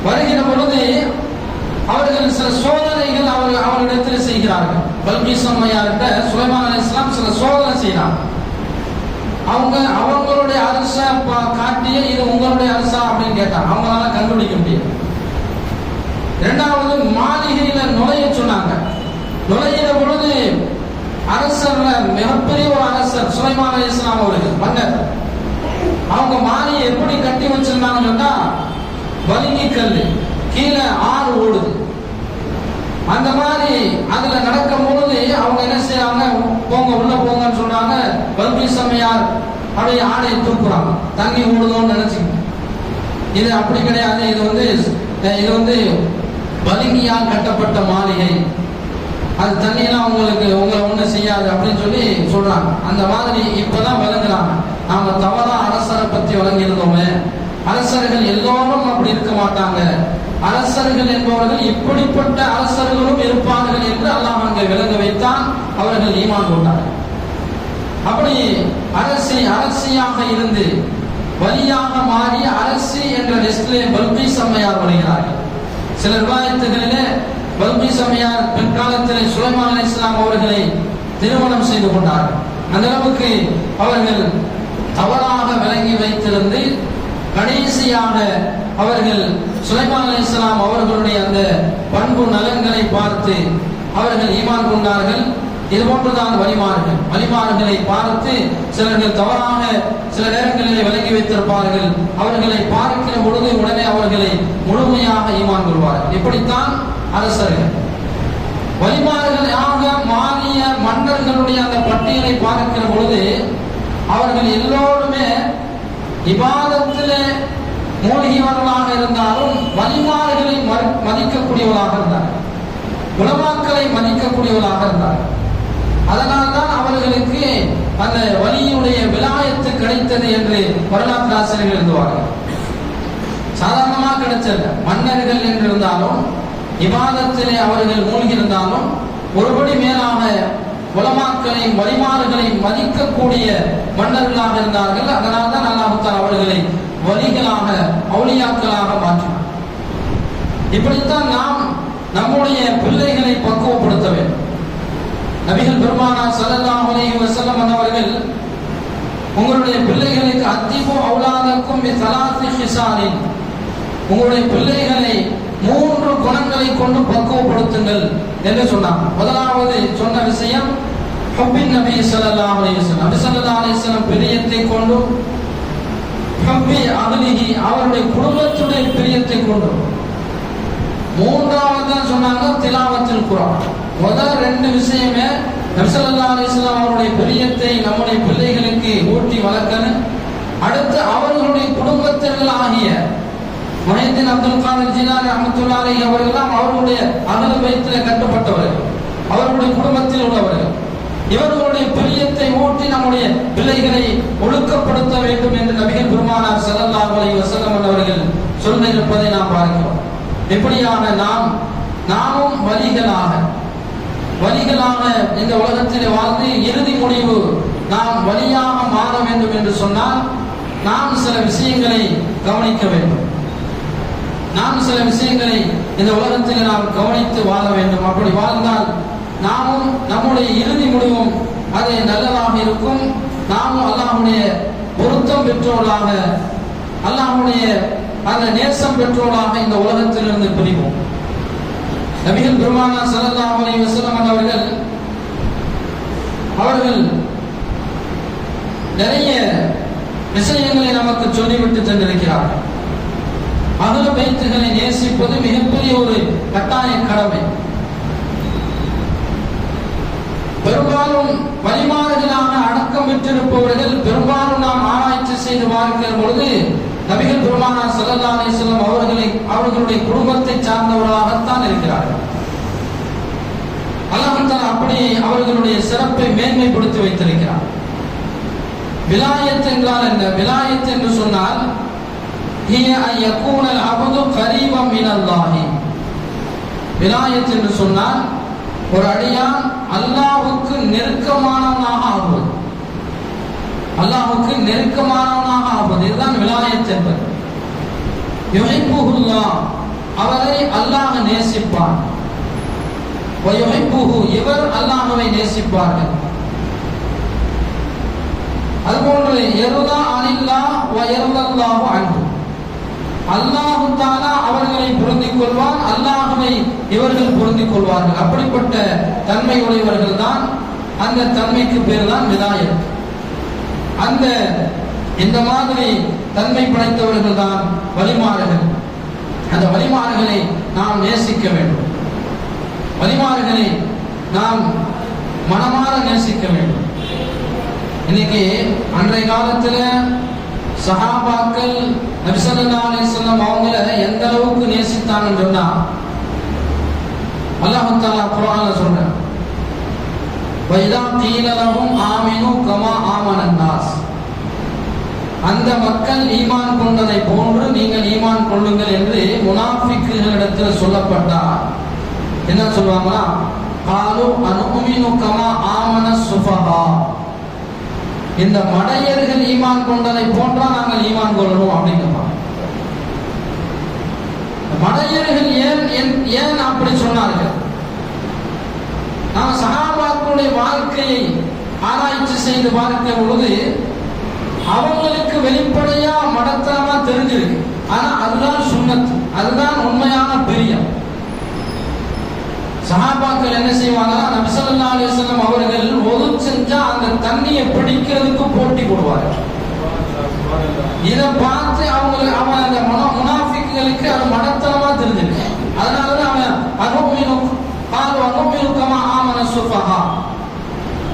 வருகிற பொழுது அவர்கள் சில சோதனைகள் அவர்களிடத்தில் செய்கிறார்கள். பல்கீஸ் அம்மையார்கிட்ட சுலைமான் அலைஹிஸ்ஸலாம் சில சோதனை செய்யறாங்க. அவங்களுடைய அரச காட்டிய இது உங்களுடைய அரசா அப்படின்னு கேட்டாங்க. அவங்களால கண்டுபிடிக்க முடியாது. இரண்டாவது மாளிகையில நுழைய சொன்னாங்க. நுழையிற பொழுது அரசர்ல மிகப்பெரிய ஒரு அரசர் சுலைமான் அலைஹிஸ்ஸலாம் அவர்கள் மன்னர், அவங்க மாளிகை எப்படி கட்டி வச்சிருந்தாங்கன்னா, வலிங்கி கல்லு, கீழே ஆறு ஓடுது. அந்த மாதிரி அதுல நடக்கும் பொழுது அவங்க என்ன செய்யறாங்க, போங்க உள்ள போங்கன்னு சொல்றாங்க. பல்கீஸ் அம்மையார் அப்படியே ஆடையை தூக்குறாங்க, தண்ணி ஓடுதோன்னு நினைச்சுக்கிட்டு. இது அப்படி கிடையாது, இது வலிங்கியால் கட்டப்பட்ட மாளிகை, அது தண்ணியெல்லாம் உங்களை ஒண்ணு செய்யாது அப்படின்னு சொல்லி சொல்றாங்க. அந்த மாதிரி இப்பதான் விளங்குறாங்க, நாம தவறா அரசரை பத்தி விளங்கியிருந்தோமே. அரசர்கள் எல்லோரும் அப்படி இருக்க மாட்டாங்க, அரசர்கள் என்பவர்கள் இப்படிப்பட்ட அரசர்களும் இருப்பார்கள் என்று அல்லாஹ் அங்கே விளங்க வைத்தான். அவர்கள் ஈமான் கொண்டார்கள். அப்படி அரசியாக இருந்து வலியாக மாறிய அரசி என்ற லிஸ்டிலே பல்கீஸ் அம்மையார் வருகிறார்கள். சில ரிவாயத்துகளிலே பல்கீஸ் அம்மையார் பிற்காலத்திலே சுலைமான் அலைஹிஸ்ஸலாம் அவர்களை திருமணம் செய்து கொண்டார்கள். அந்த அளவுக்கு அவர்கள் தவறாக விளங்கி வைத்திருந்து கடைசியாக அவர்கள் சுலைமான் அலைஹிஸ்ஸலாம் அவர்களுடைய அந்த பண்பு நலன்களை பார்த்து அவர்கள் ஈமான் கொண்டார்கள். இது போன்றுதான் வழிமார்களை பார்த்து சிலர்கள் தவறாக சில நேரங்களிலே விளங்கி வைத்திருப்பார்கள். அவர்களை பார்க்கிற பொழுது உடனே அவர்களை முழுமையாக ஈமான் கொள்வார்கள். இப்படித்தான் அரசர்கள். வழிமார்களாக மாறிய மன்னர்களுடைய அந்த பட்டியலை பார்க்கிற பொழுது அவர்கள் எல்லோருமே இபாதத்திலே மூழ்கியவர்களாக இருந்தாலும் வழிமார்களை மதிக்கக்கூடியவர்களாக இருந்தார்கள், உலமாக்களை மதிக்கக்கூடியவர்களாக இருந்தார்கள். அதனால்தான் அவர்களுக்கு அந்த வலியுடைய விலாயத்து கிடைத்தது என்று வரலாற்று ஆசிரியர்கள் எழுதுவார்கள். சாதாரணமாக கிடைச்சது. மன்னர்கள் என்று இருந்தாலும் இபாதத்திலே அவர்கள் மூழ்கியிருந்தாலும் ஒருபடி மேலாக உலமாக்களை வழிமார்களை மதிக்கக்கூடிய மன்னர்களாக இருந்தார்கள். அதனால்தான் அல்லாஹ் தஆலா அவர்களை வலிகளாக அவுலியாக்களாக மாற்றினார். இப்படித்தான் நாம் நம்முடைய பிள்ளைகளை பக்குவப்படுத்த வேண்டும். நபிகள் பெருமானார் ஸல்லல்லாஹு அலைஹி வஸல்லம் அவர்கள் உங்களுடைய பிள்ளைகளுக்கு அத்திபு அவுலாதக்கும் பிஸலாத்தி ஹிசாலின், உங்களுடைய பிள்ளைகளை 3 குணங்களை கொண்டு பக்குவப்படுத்துங்கள் என்று சொன்னார். முதலாவது சொன்ன விஷயம் ஹுப்பின் நபி ஸல்லல்லாஹு அலைஹி வஸல்லம், நபி ஸல்லல்லாஹு அலைஹி வஸல்லம் பிரியத்தை கொண்டு, ஹுப்பி அஹ்லிஹி அவருடைய குடும்பத்துடைய பிரியத்தை கொண்டு, மூன்றாவது சொன்னாங்க திலாவத்துல் குர்ஆன். முதல் ரெண்டு விஷயமே நபி ஸல்லல்லாஹு அலைஹி வஸல்லம் அவருடைய பிரியத்தை நம்முடைய பிள்ளைகளுக்கு ஊட்டி வளர்க்கணும். அடுத்து அவர்களுடைய குடும்பத்தினர் ஆகிய முஹைதீன் அப்துல் காதிர் ஜிலானி ரஹ்மத்துல்லாஹி அலைஹி அவர்கள் அவர்களுடைய அஹ்லுல் பைத்தில் கட்டப்பட்டவர்கள், அவர்களுடைய குடும்பத்தில் உள்ளவர்கள். இவர்களுடைய பிரியத்தை ஊட்டி நம்முடைய பிள்ளைகளை ஒழுக்கப்படுத்த வேண்டும் என்று நபிகள் பெருமானார் ஸல்லல்லாஹு அலைஹி வஸல்லம் அவர்கள் சொல்லியிருப்பதை நாம் பார்க்கிறோம். இப்படியான நாமும் வலிகளாக இந்த உலகத்தில் வாழ்ந்து இறுதி முடிவு நாம் வலியாக மாற வேண்டும் என்று சொன்னால் நாம் சில விஷயங்களை கவனிக்க வேண்டும். நாம் சில விஷயங்களை இந்த உலகத்தில் நாம் கவனித்து வாழ வேண்டும். அப்படி வாழ்ந்தால் நாமும் நம்முடைய இறுதி முடிவும் அது நல்லதாக இருக்கும். நாமும் அல்லாஹ்வுடைய பொருத்தம் பெற்றோர்களாக, அல்லாஹ்வுடைய அந்த நேசம் பெற்றோர்களாக இந்த உலகத்திலிருந்து பிரிவோம். நபிகள் பெருமானார் ஸல்லல்லாஹு அலைஹி வஸல்லம் அவர்கள் நிறைய விஷயங்களை நமக்கு சொல்லிவிட்டு சென்றிருக்கிறார்கள். அஹ்லுல் பைத்துகளை நேசிப்பது மிகப்பெரிய ஒரு கட்டாய கடமை. பெரும்பாலும் வழிமாறுகளாக அடக்கம் பெற்றிருப்பவர்கள் பெரும்பாலும் நாம் ஆராய்ச்சி செய்து பார்க்கிற பொழுது நபிகள் பெருமானார் ஸல்லல்லாஹு அலைஹி வஸல்லம் அவர்களுடைய குடும்பத்தை சார்ந்தவர்களாகத்தான் இருக்கிறார்கள். அல்லாஹ் தஆலா அப்படி அவர்களுடைய சிறப்பை மேன்மைப்படுத்தி வைத்திருக்கிறார். விலாயத் என்றால் என்ன? விலாயத் என்று சொன்னால் ஹிய அன் யகூனல் அப்து கரீபம் மினல்லாஹி. விலாயத் என்று சொன்னால் ஒரு அடியான் அல்லாஹ்வுக்கு நெருக்கமானவனாக ஆகுவது, அல்லாஹ்வுக்கு நெருக்கமானவனாக ஆகுவது, இதுதான் விலாயத் என்பது. யுஹிப்புஹுல்லாஹ் அவரை அல்லாஹ் நேசிப்பான், வ யுஹிப்புஹு இவர் அல்லாஹ்வை நேசிப்பார்கள். அதுபோன்று யர்தா அனில்லாஹ் வ யர்தல்லாஹு அன்ஹு, அல்லாஹ் தஆலா அவர்களை பொருந்திக் கொள்வான், அல்லாஹ்வை இவர்கள் பொருந்திக் கொள்வார்கள். அப்படிப்பட்ட தன்மை உடையவர்கள் தான், அந்த தன்மைக்கு பேர் தான் விலாயத். இந்த மாதிரி தன்மை படைத்தவர்கள் தான் வழிமாறுகள். அந்த வழிமாறுகளை நாம் நேசிக்க வேண்டும், வழிமாறுகளை நாம் மனமாற நேசிக்க வேண்டும். இன்னைக்கு அன்றைய காலத்தில் சஹாபாக்கள் நபி ஸல்லல்லாஹு அலைஹி வஸல்லம் அவங்கள எந்த அளவுக்கு நேசித்தாங்கன்னு சொன்னா அல்லாஹ் தஆலா குர்ஆன்ல சொல்றான், வைதா கீல லஹும் ஆமினு கமா ஆமனன் நாஸ், அந்த மக்கள் ஈமான் கொண்டதை போன்று நீங்கள் ஈமான் கொள்ளுங்கள் என்று முனாஃபிக்குகளிடத்தில் சொல்லப்பட்டார். என்ன சொல்வாங்களா? காலு அனுமினு கமா ஆமன சுஃபஹா, இந்த மடையர்கள் ஈமான் கொண்டதை போன்றா நாங்கள் ஈமான் கொள்ளணும் அப்படிங்கிறாங்க. மடையர்கள் ஏன் அப்படி சொன்னார்கள்? நாம் சஹாபாக்களுடைய வாழ்க்கையை ஆராய்ச்சி செய்து பார்க்கிற பொழுது அவங்களுக்கு வெளிப்படையா மடத்தனமா தெரிஞ்சிருக்கு. ஆனா அதுதான் சுன்னத், அதுதான் உண்மையான பிரியம். சஹாபாக்கள் என்ன செய்வாங்க? நபி ஸல்லல்லாஹு அலைஹி வஸல்லம் அவர்கள் ஒது செஞ்சா அந்த தண்ணியை பிடிக்கிறதுக்கு போட்டி போடுவார்கள். இதை பார்த்து அவன் அந்த முனாஃபிக்குகளுக்கு அது மடத்தனமா தெரிஞ்சிருக்கு. அதனாலதான் அவன் அனுமினுக்கமா ஆமன சுஃபஹா,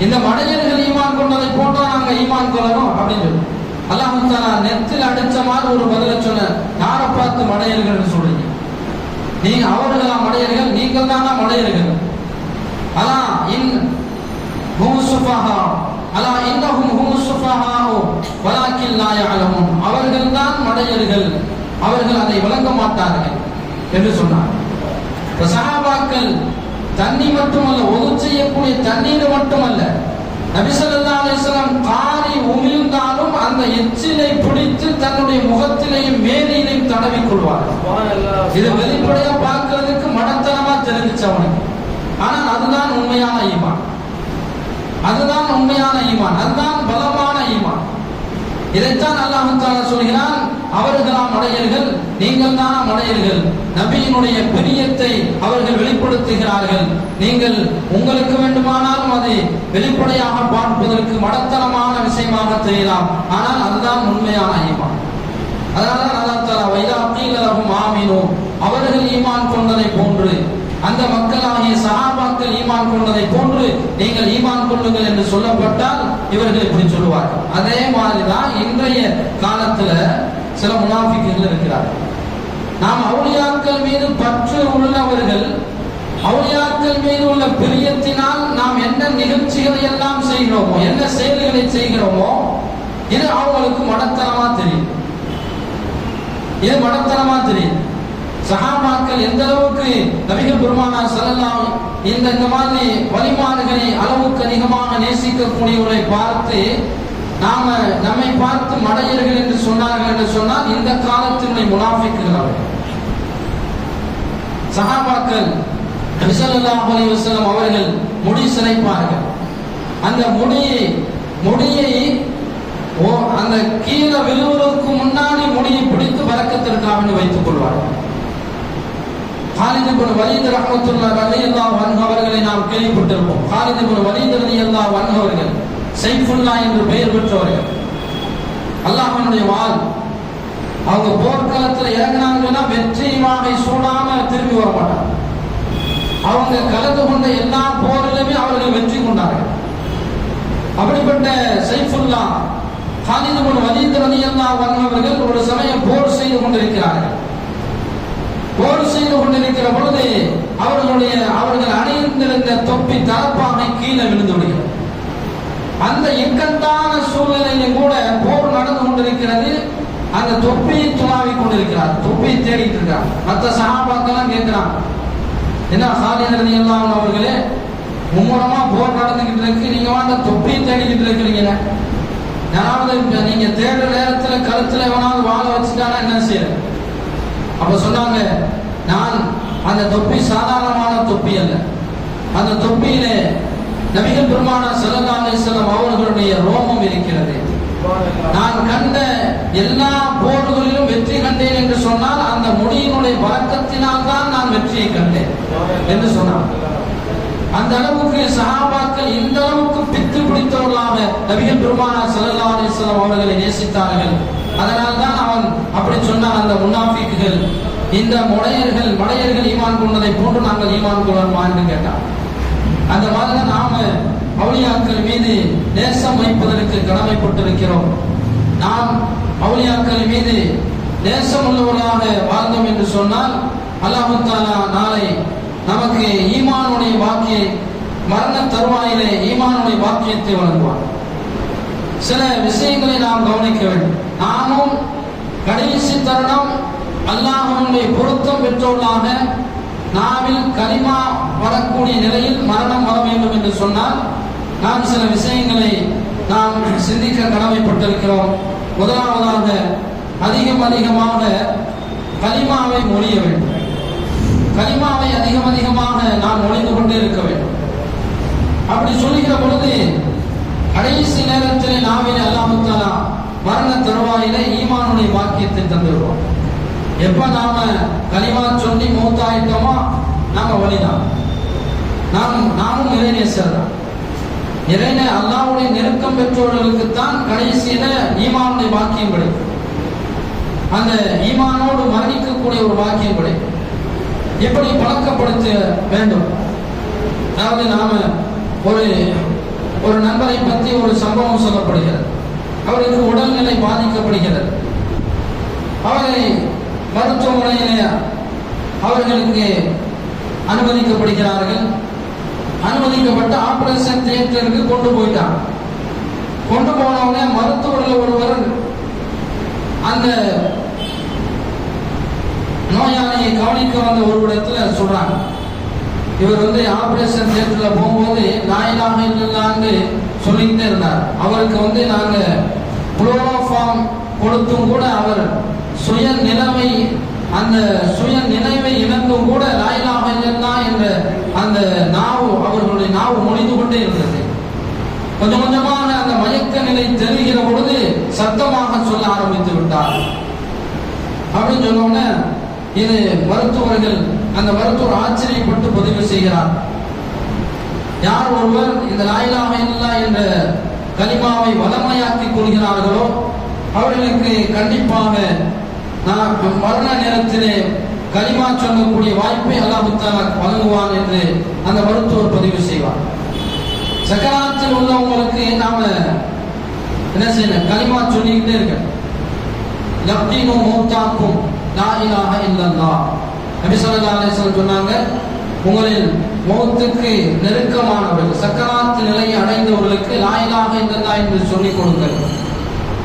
இந்த மடையர்கள் ஈமான் கொண்டதை போட்டா நாங்க ஈமான் கொள்ளணும் அப்படின்னு சொல்லி அல்லாஹ் தஆலா நெத்தில் அடிச்ச மாதிரி ஒரு பதில சொன்ன. யாரை பார்த்து மடையர்கள் சொல்றீங்க? நீங்க அவர்களா மடையர்கள்? நீங்கள் தானா மடையர்கள்? அலா இன் ஹும் சுஃபஹா அலா இன்னஹும் ஹும் சுஃபஹா வலாக்கின் லா யஅலமுன், அவர்கள் தான் மடையர்கள், அவர்கள் அதை விளங்க மாட்டார்கள் என்று சொன்னார். சஹாபாக்கள் தண்ணி மட்டுமல்ல, ஒது செய்யக்கூடிய தண்ணீர் மட்டுமல்ல, நபி ஸல்லல்லாஹு அலைஹி வஸல்லம் காரி உமிழ்ந்தாலும் அந்த எச்சிலை பிடித்து தன்னுடைய முகத்திலேயும் மேனியிலையும் தடவி கொள்வார்கள். இது வெளிப்படையா பார்க்கிறதுக்கு மடத்தனமா தெரிஞ்சிச்சு அவனுக்கு. ஆனால் அதுதான் உண்மையான ஈமான், அதுதான் உண்மையான ஈமான், அதுதான் பலமான ஈமான். இதைத்தான் அல்லாஹ் தஆலா சொல்கிறான், அவர்களாம் மடையர்கள், நீங்கள் தான் மடையர்கள். நபியினுடைய பிரியத்தை அவர்கள் வெளிப்படுத்துகிறார்கள். நீங்கள் உங்களுக்கு வேண்டுமானாலும் அதை வெளிப்படையாக பார்ப்பதற்கு மடத்தனமான விஷயமாக தெரியலாம், ஆனால் அதுதான் உண்மையான ஈமான். அதனால்தான் அல்லாஹ் தஆலா வைதா கீல லஹும் ஆமீனு, அவர்கள் ஈமான் கொண்டதை போன்று, அந்த மக்களாகிய சஹாபாக்கள் ஈமான் கொண்டதை போன்று நீங்கள் ஈமான் கொள்ளுங்கள் என்று சொல்லப்பட்டால் இவர்கள் இப்படி சொல்லுவார்கள். அதே மாதிரிதான் இன்றைய காலத்துல சில முனாஃபிக்குகள் இருக்கிறார்கள். நாம் அவுலியாக்கள் மீது பற்று உள்ளவர்கள், அவுலியாக்கள் மீது உள்ள பிரியத்தினால் நாம் என்ன நிகழ்ச்சிகளை எல்லாம் செய்கிறோமோ, என்ன செயல்களை செய்கிறோமோ, இது அவங்களுக்கு மடத்தனமா தெரியும். இது மடத்தனமா தெரியும். சஹாபாக்கள் எந்த அளவுக்கு நபிகள் பெருமானார் ஸல்லல்லாஹு இந்த மாதிரி வழிமாறுகளை அளவுக்கு அதிகமாக நேசிக்கக்கூடியவர்களை பார்த்து நம்மை பார்த்து மடையர்கள் என்று சொன்னார்கள் என்று சொன்னால் இந்த காலத்தினுடைய முனாஃபிக்குகள் அவர்கள். சஹாபாக்கள் நபி ஸல்லல்லாஹு அலைஹி வஸல்லம் அவர்கள் முடி சிரைப்பார்கள். அந்த முடியை அந்த கீழே விழுவதற்கு முன்னாடி முடியை பிடித்து பறக்கத்திற்காக வைத்துக் கொள்வார்கள். காலித் இப்னு வலீத் ரஹ்மத்துல்லாஹி ரலியல்லாஹு அன்ஹு அவர்களை நாம் கேள்விப்பட்டிருப்போம். காலித் இப்னு வலீத் ரலியல்லாஹு அன்ஹு அவர்கள் சைஃபுல்லாஹ் என்று பெயர் பெற்றவர்கள். அல்லாஹ்வினுடைய வாள். அவங்க போர்க்களத்தில் இறங்கினாங்கன்னா வெற்றி வாகை சூடாம திரும்பி வர மாட்டாங்க. அவங்க கலந்து கொண்ட எல்லா போரிலுமே அவர்கள் வெற்றி கொண்டார்கள். அப்படிப்பட்ட சைஃபுல்லாஹ் காலித் இப்னு வலீத் ரலியல்லாஹு அன்ஹு அவர்கள் ஒரு சமயம் போர் செய்து கொண்டிருக்கிறார்கள். போர் செய்து கொண்டிருக்கிற பொழுது அவர்கள் அணிந்திருந்த தொப்பி தலப்பாகை கீழே விழுந்து விடுகிறது. அந்த இக்கட்டான சூழ்நிலையிலும் கூட போர் நடந்து கொண்டிருக்கிறது. அந்த தொப்பியை துளாவி கொண்டிருக்கிறார், தொப்பியை தேடிட்டு இருக்கார். மற்ற சஹாபாக்கெல்லாம் கேட்கிறான், என்ன காலித் ரலியல்லாஹு அன்ஹு அவர்களே, மும்முரமா போர் நடந்துகிட்டு இருக்கு, நீங்க அந்த தொப்பியை தேடிக்கிட்டு இருக்கிறீங்க, யாராவது நீங்க தேடுற நேரத்துல கழுத்துல எவனாவது வாழ வச்சுட்டானா என்ன செய்யறது? அப்ப சொன்னாங்க, நான் அந்த தொப்பி சாதாரணமான தொப்பி அல்ல, அந்த தொப்பியிலே நபிகள் பெருமானார் ஸல்லல்லாஹு அலைஹி வஸல்லம் அவர்களுடைய ரோமம் இருக்கிறது. நான் கண்ட எல்லா போர்களிலும் வெற்றி கண்டேன் என்று சொன்னால் அந்த முடியினுடைய பறக்கத்தினால் தான் நான் வெற்றியை கண்டேன் என்று சொன்னார். அந்த அளவுக்கு சஹாபாக்கள் இந்த அளவுக்கு பித்து பிடித்தவர்களாக நபிகள் பெருமானார் ஸல்லல்லாஹு அலைஹி வஸல்லம் அவர்களை நேசித்தார்கள். அதனால்தான் அவன் அப்படி சொன்னான், அந்த முனாஃபிக்குகள், இந்த மடையர்கள் ஈமான் கொண்டதை போன்று நாங்கள் ஈமான் கொள்ளணுமா என்று கேட்டான். அந்த மாதிரி நாம அவுலியாக்கள் மீது நேசம் வைப்பதற்கு கடமைப்பட்டிருக்கிறோம். நாம் அவுலியாக்கள் மீது நேசம் உள்ளவர்களாக வாழ்ந்தோம் என்று சொன்னால் அல்லாஹ் தஆலா நாளை நமக்கு ஈமானுடைய வாக்கிய மரண தருவாயிலே ஈமானுடைய வாக்கியத்தை வழங்குவார். சில விஷயங்களை நாம் கவனிக்க வேண்டும். நாமும் கடைசி தருணம் அல்லாஹ்வுடைய பொருத்தம் பெற்றோர்களாக நாவில் கலிமா வரக்கூடிய நிலையில் மரணம் வர வேண்டும் என்று சொன்னால் நாம் சில விஷயங்களை நாம் சிந்திக்க கடமைப்பட்டிருக்கிறோம். முதலாவதாக அதிகமாக கலிமாவை மொழிய வேண்டும். கலிமாவை அதிகமாக நாம் மொழிந்து கொண்டே இருக்க வேண்டும். அப்படி சொல்லுகிற பொழுது கடைசி நேரத்திலே நாவிலே அல்லாஹ் தஆலா மரண தருவாயிலே ஈமானுடைய வாக்கியத்தை தந்துடுவோம். எப்ப நாம கலிமா சொல்லி மௌத்தாயிட்டோமோ நாம வழிதான், நாமும் இறைநேசர் தான். அல்லாஹ்வுடைய நெருக்கம் பெற்றோர்களுக்கு தான் கடைசியில ஈமானுடைய வாக்கியம் கிடைக்கும். அந்த ஈமானோடு மரணிக்கக்கூடிய ஒரு வாக்கியம் கிடைக்கும். எப்படி பழக்கப்படுத்த வேண்டும்? அதாவது நாம ஒரு நண்பரை பற்றி ஒரு சம்பவம் சொல்லப்படுகிறது. அவருக்கு உடல்நிலை பாதிக்கப்படுகிறது. அவரை மருத்துவமனையிலே அவர்களுக்கு அனுமதிக்கப்படுகிறார்கள். அனுமதிக்கப்பட்ட ஆபரேஷன் தியேட்டருக்கு கொண்டு போயிட்டாங்க. கொண்டு போனவங்க மருத்துவர்கள் ஒருவர் அந்த நோயாளியை கவனிக்க வந்த ஒரு இடத்துல சொல்றாங்க, இவர் ஆபரேஷன் தியேட்டர்ல போகும்போது லா இலாஹ இல்லல்லாஹ்னு சொல்லிக்கிட்டே இருந்தார். அவருக்கு நாங்க குளோரோஃபார்ம் கொடுத்தும் கூட அவர் சுய நினைவை இழந்தும் கூட லா இலாஹ இல்லல்லாஹ் என்ற அந்த அவர்களுடைய நாவு மொழிந்து கொண்டே இருந்தது. கொஞ்சம் கொஞ்சமாக அந்த மயக்க நிலை தெரிகிற பொழுது சத்தமாக சொல்ல ஆரம்பித்து விட்டார். அப்படின்னு சொன்னோன்னே இது மருத்துவர்கள், அந்த மருத்துவர் ஆச்சரியப்பட்டு பதிவு செய்கிறார். யார் ஒருவர் இந்த லா இலாஹ இல்லல்லாஹ் என்ற கலிமாவை வளமையாக்கிக் கொள்கிறார்களோ அவர்களுக்கு கண்டிப்பாக மரண நேரத்திலே கலிமா சொல்லக்கூடிய வாய்ப்பை அல்லாஹ் தஆலா வழங்குவான் என்று அந்த மருத்துவர் பதிவு செய்வார். சக்கராத்தில் உள்ளவங்களுக்கு நாம என்ன செய்யணும்? கலிமா சொல்லிக்கிட்டே இருக்க. லப்தீனு மௌத்தாக்கும் லா இலாஹ இல்லல்லாஹ். நபி ஸல்லல்லாஹு அலைஹி வஸல்லம் சொன்னாங்க, உங்களில் மௌத்துக்கு நெருக்கமானவர்கள், சக்கராத் நிலையை அடைந்தவர்களுக்கு லா இலாஹ இல்லல்லாஹ் என்று சொல்லிக் கொடுங்கள்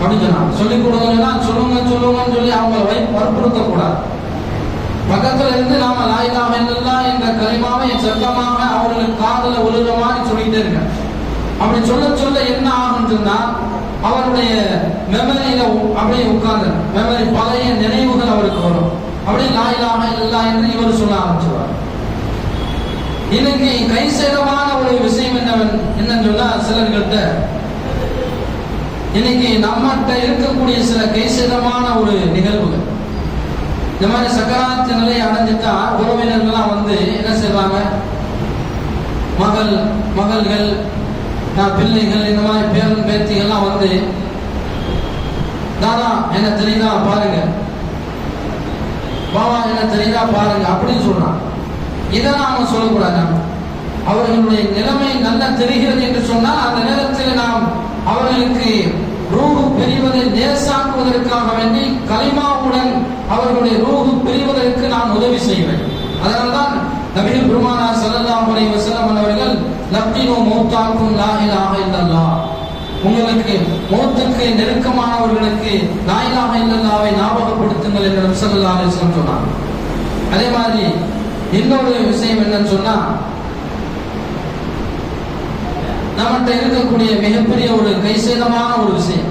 அப்படின்னு சொன்னாங்க. சொல்லிக் கொடுங்கன்னா சொல்லுங்கன்னு சொல்லி அவங்களை வற்புறுத்த கூடாது. பக்கத்துல இருந்து நாம லா இலாஹ இல்லல்லாஹ் என்ற கலிமாவை சத்தமாக அவர்களுக்கு காதுல விழுற மாதிரி சொல்லிட்டே இருக்க. அப்படி சொல்ல சொல்ல என்ன ஆகும்னா அவருடைய மெமரியில அப்படியே உட்கார்ந்து மெமரி பழைய நினைவுகள் அவருக்கு வரும். அப்படியே லா இலாஹ இல்லல்லாஹ் என்று இவர் சொல்ல ஆரம்பிச்சுவார். இன்னைக்கு கை சேதமான ஒரு விஷயம் என்னன்னு சொன்னா சிலர்கிட்ட இன்னைக்கு நம்மகிட்ட இருக்கக்கூடிய சில கை சேதமான ஒரு நிகழ்வுகள். இந்த மாதிரி சக்கராத்து நிலையை அடைஞ்சிட்டா உறவினர்கள்லாம் வந்து என்ன செய்வாங்க, மகள்கள் பிள்ளைகள் இந்த மாதிரி பேரன் பேத்திகள்லாம் வந்து தாதா என்ன தெரியுதா பாருங்க, பாவா என்ன தெரியுதா பாருங்க அப்படின்னு சொல்றான். இதை நாம சொல்லக்கூடாது. அவர்களுடைய நிலைமை நல்லா தெரிகிறது என்று சொன்னால் அந்த நேரத்தில் நாம் அவர்களுக்கு ரூஹு பிரிவதை லேசாக்குவதற்காக வேண்டி கலிமாவுடன் அவர்களுடைய ரூஹு பிரிவதற்கு நாம் உதவி செய்ய வேண்டும். அதனால்தான் நபிகள் பெருமானார் ஸல்லல்லாஹு அலைஹி வஸல்லம் அவர்கள் லப்தீனு மௌத்தாக்கும் லா இலாஹ இல்லல்லாஹ், உங்களுக்கு மௌத்துக்கு நெருக்கமானவர்களுக்கு லா இலாஹ இல்லல்லாஹ்வை ஞாபகப்படுத்துங்கள் என்று நபி ஸல்லல்லாஹு அலைஹி வஸல்லம் சொன்னாங்க. அதே மாதிரி இன்னொரு விஷயம் என்னன்னு சொன்னா, நம்மகிட்ட இருக்கக்கூடிய மிகப்பெரிய ஒரு கைசேதமான ஒரு விஷயம்,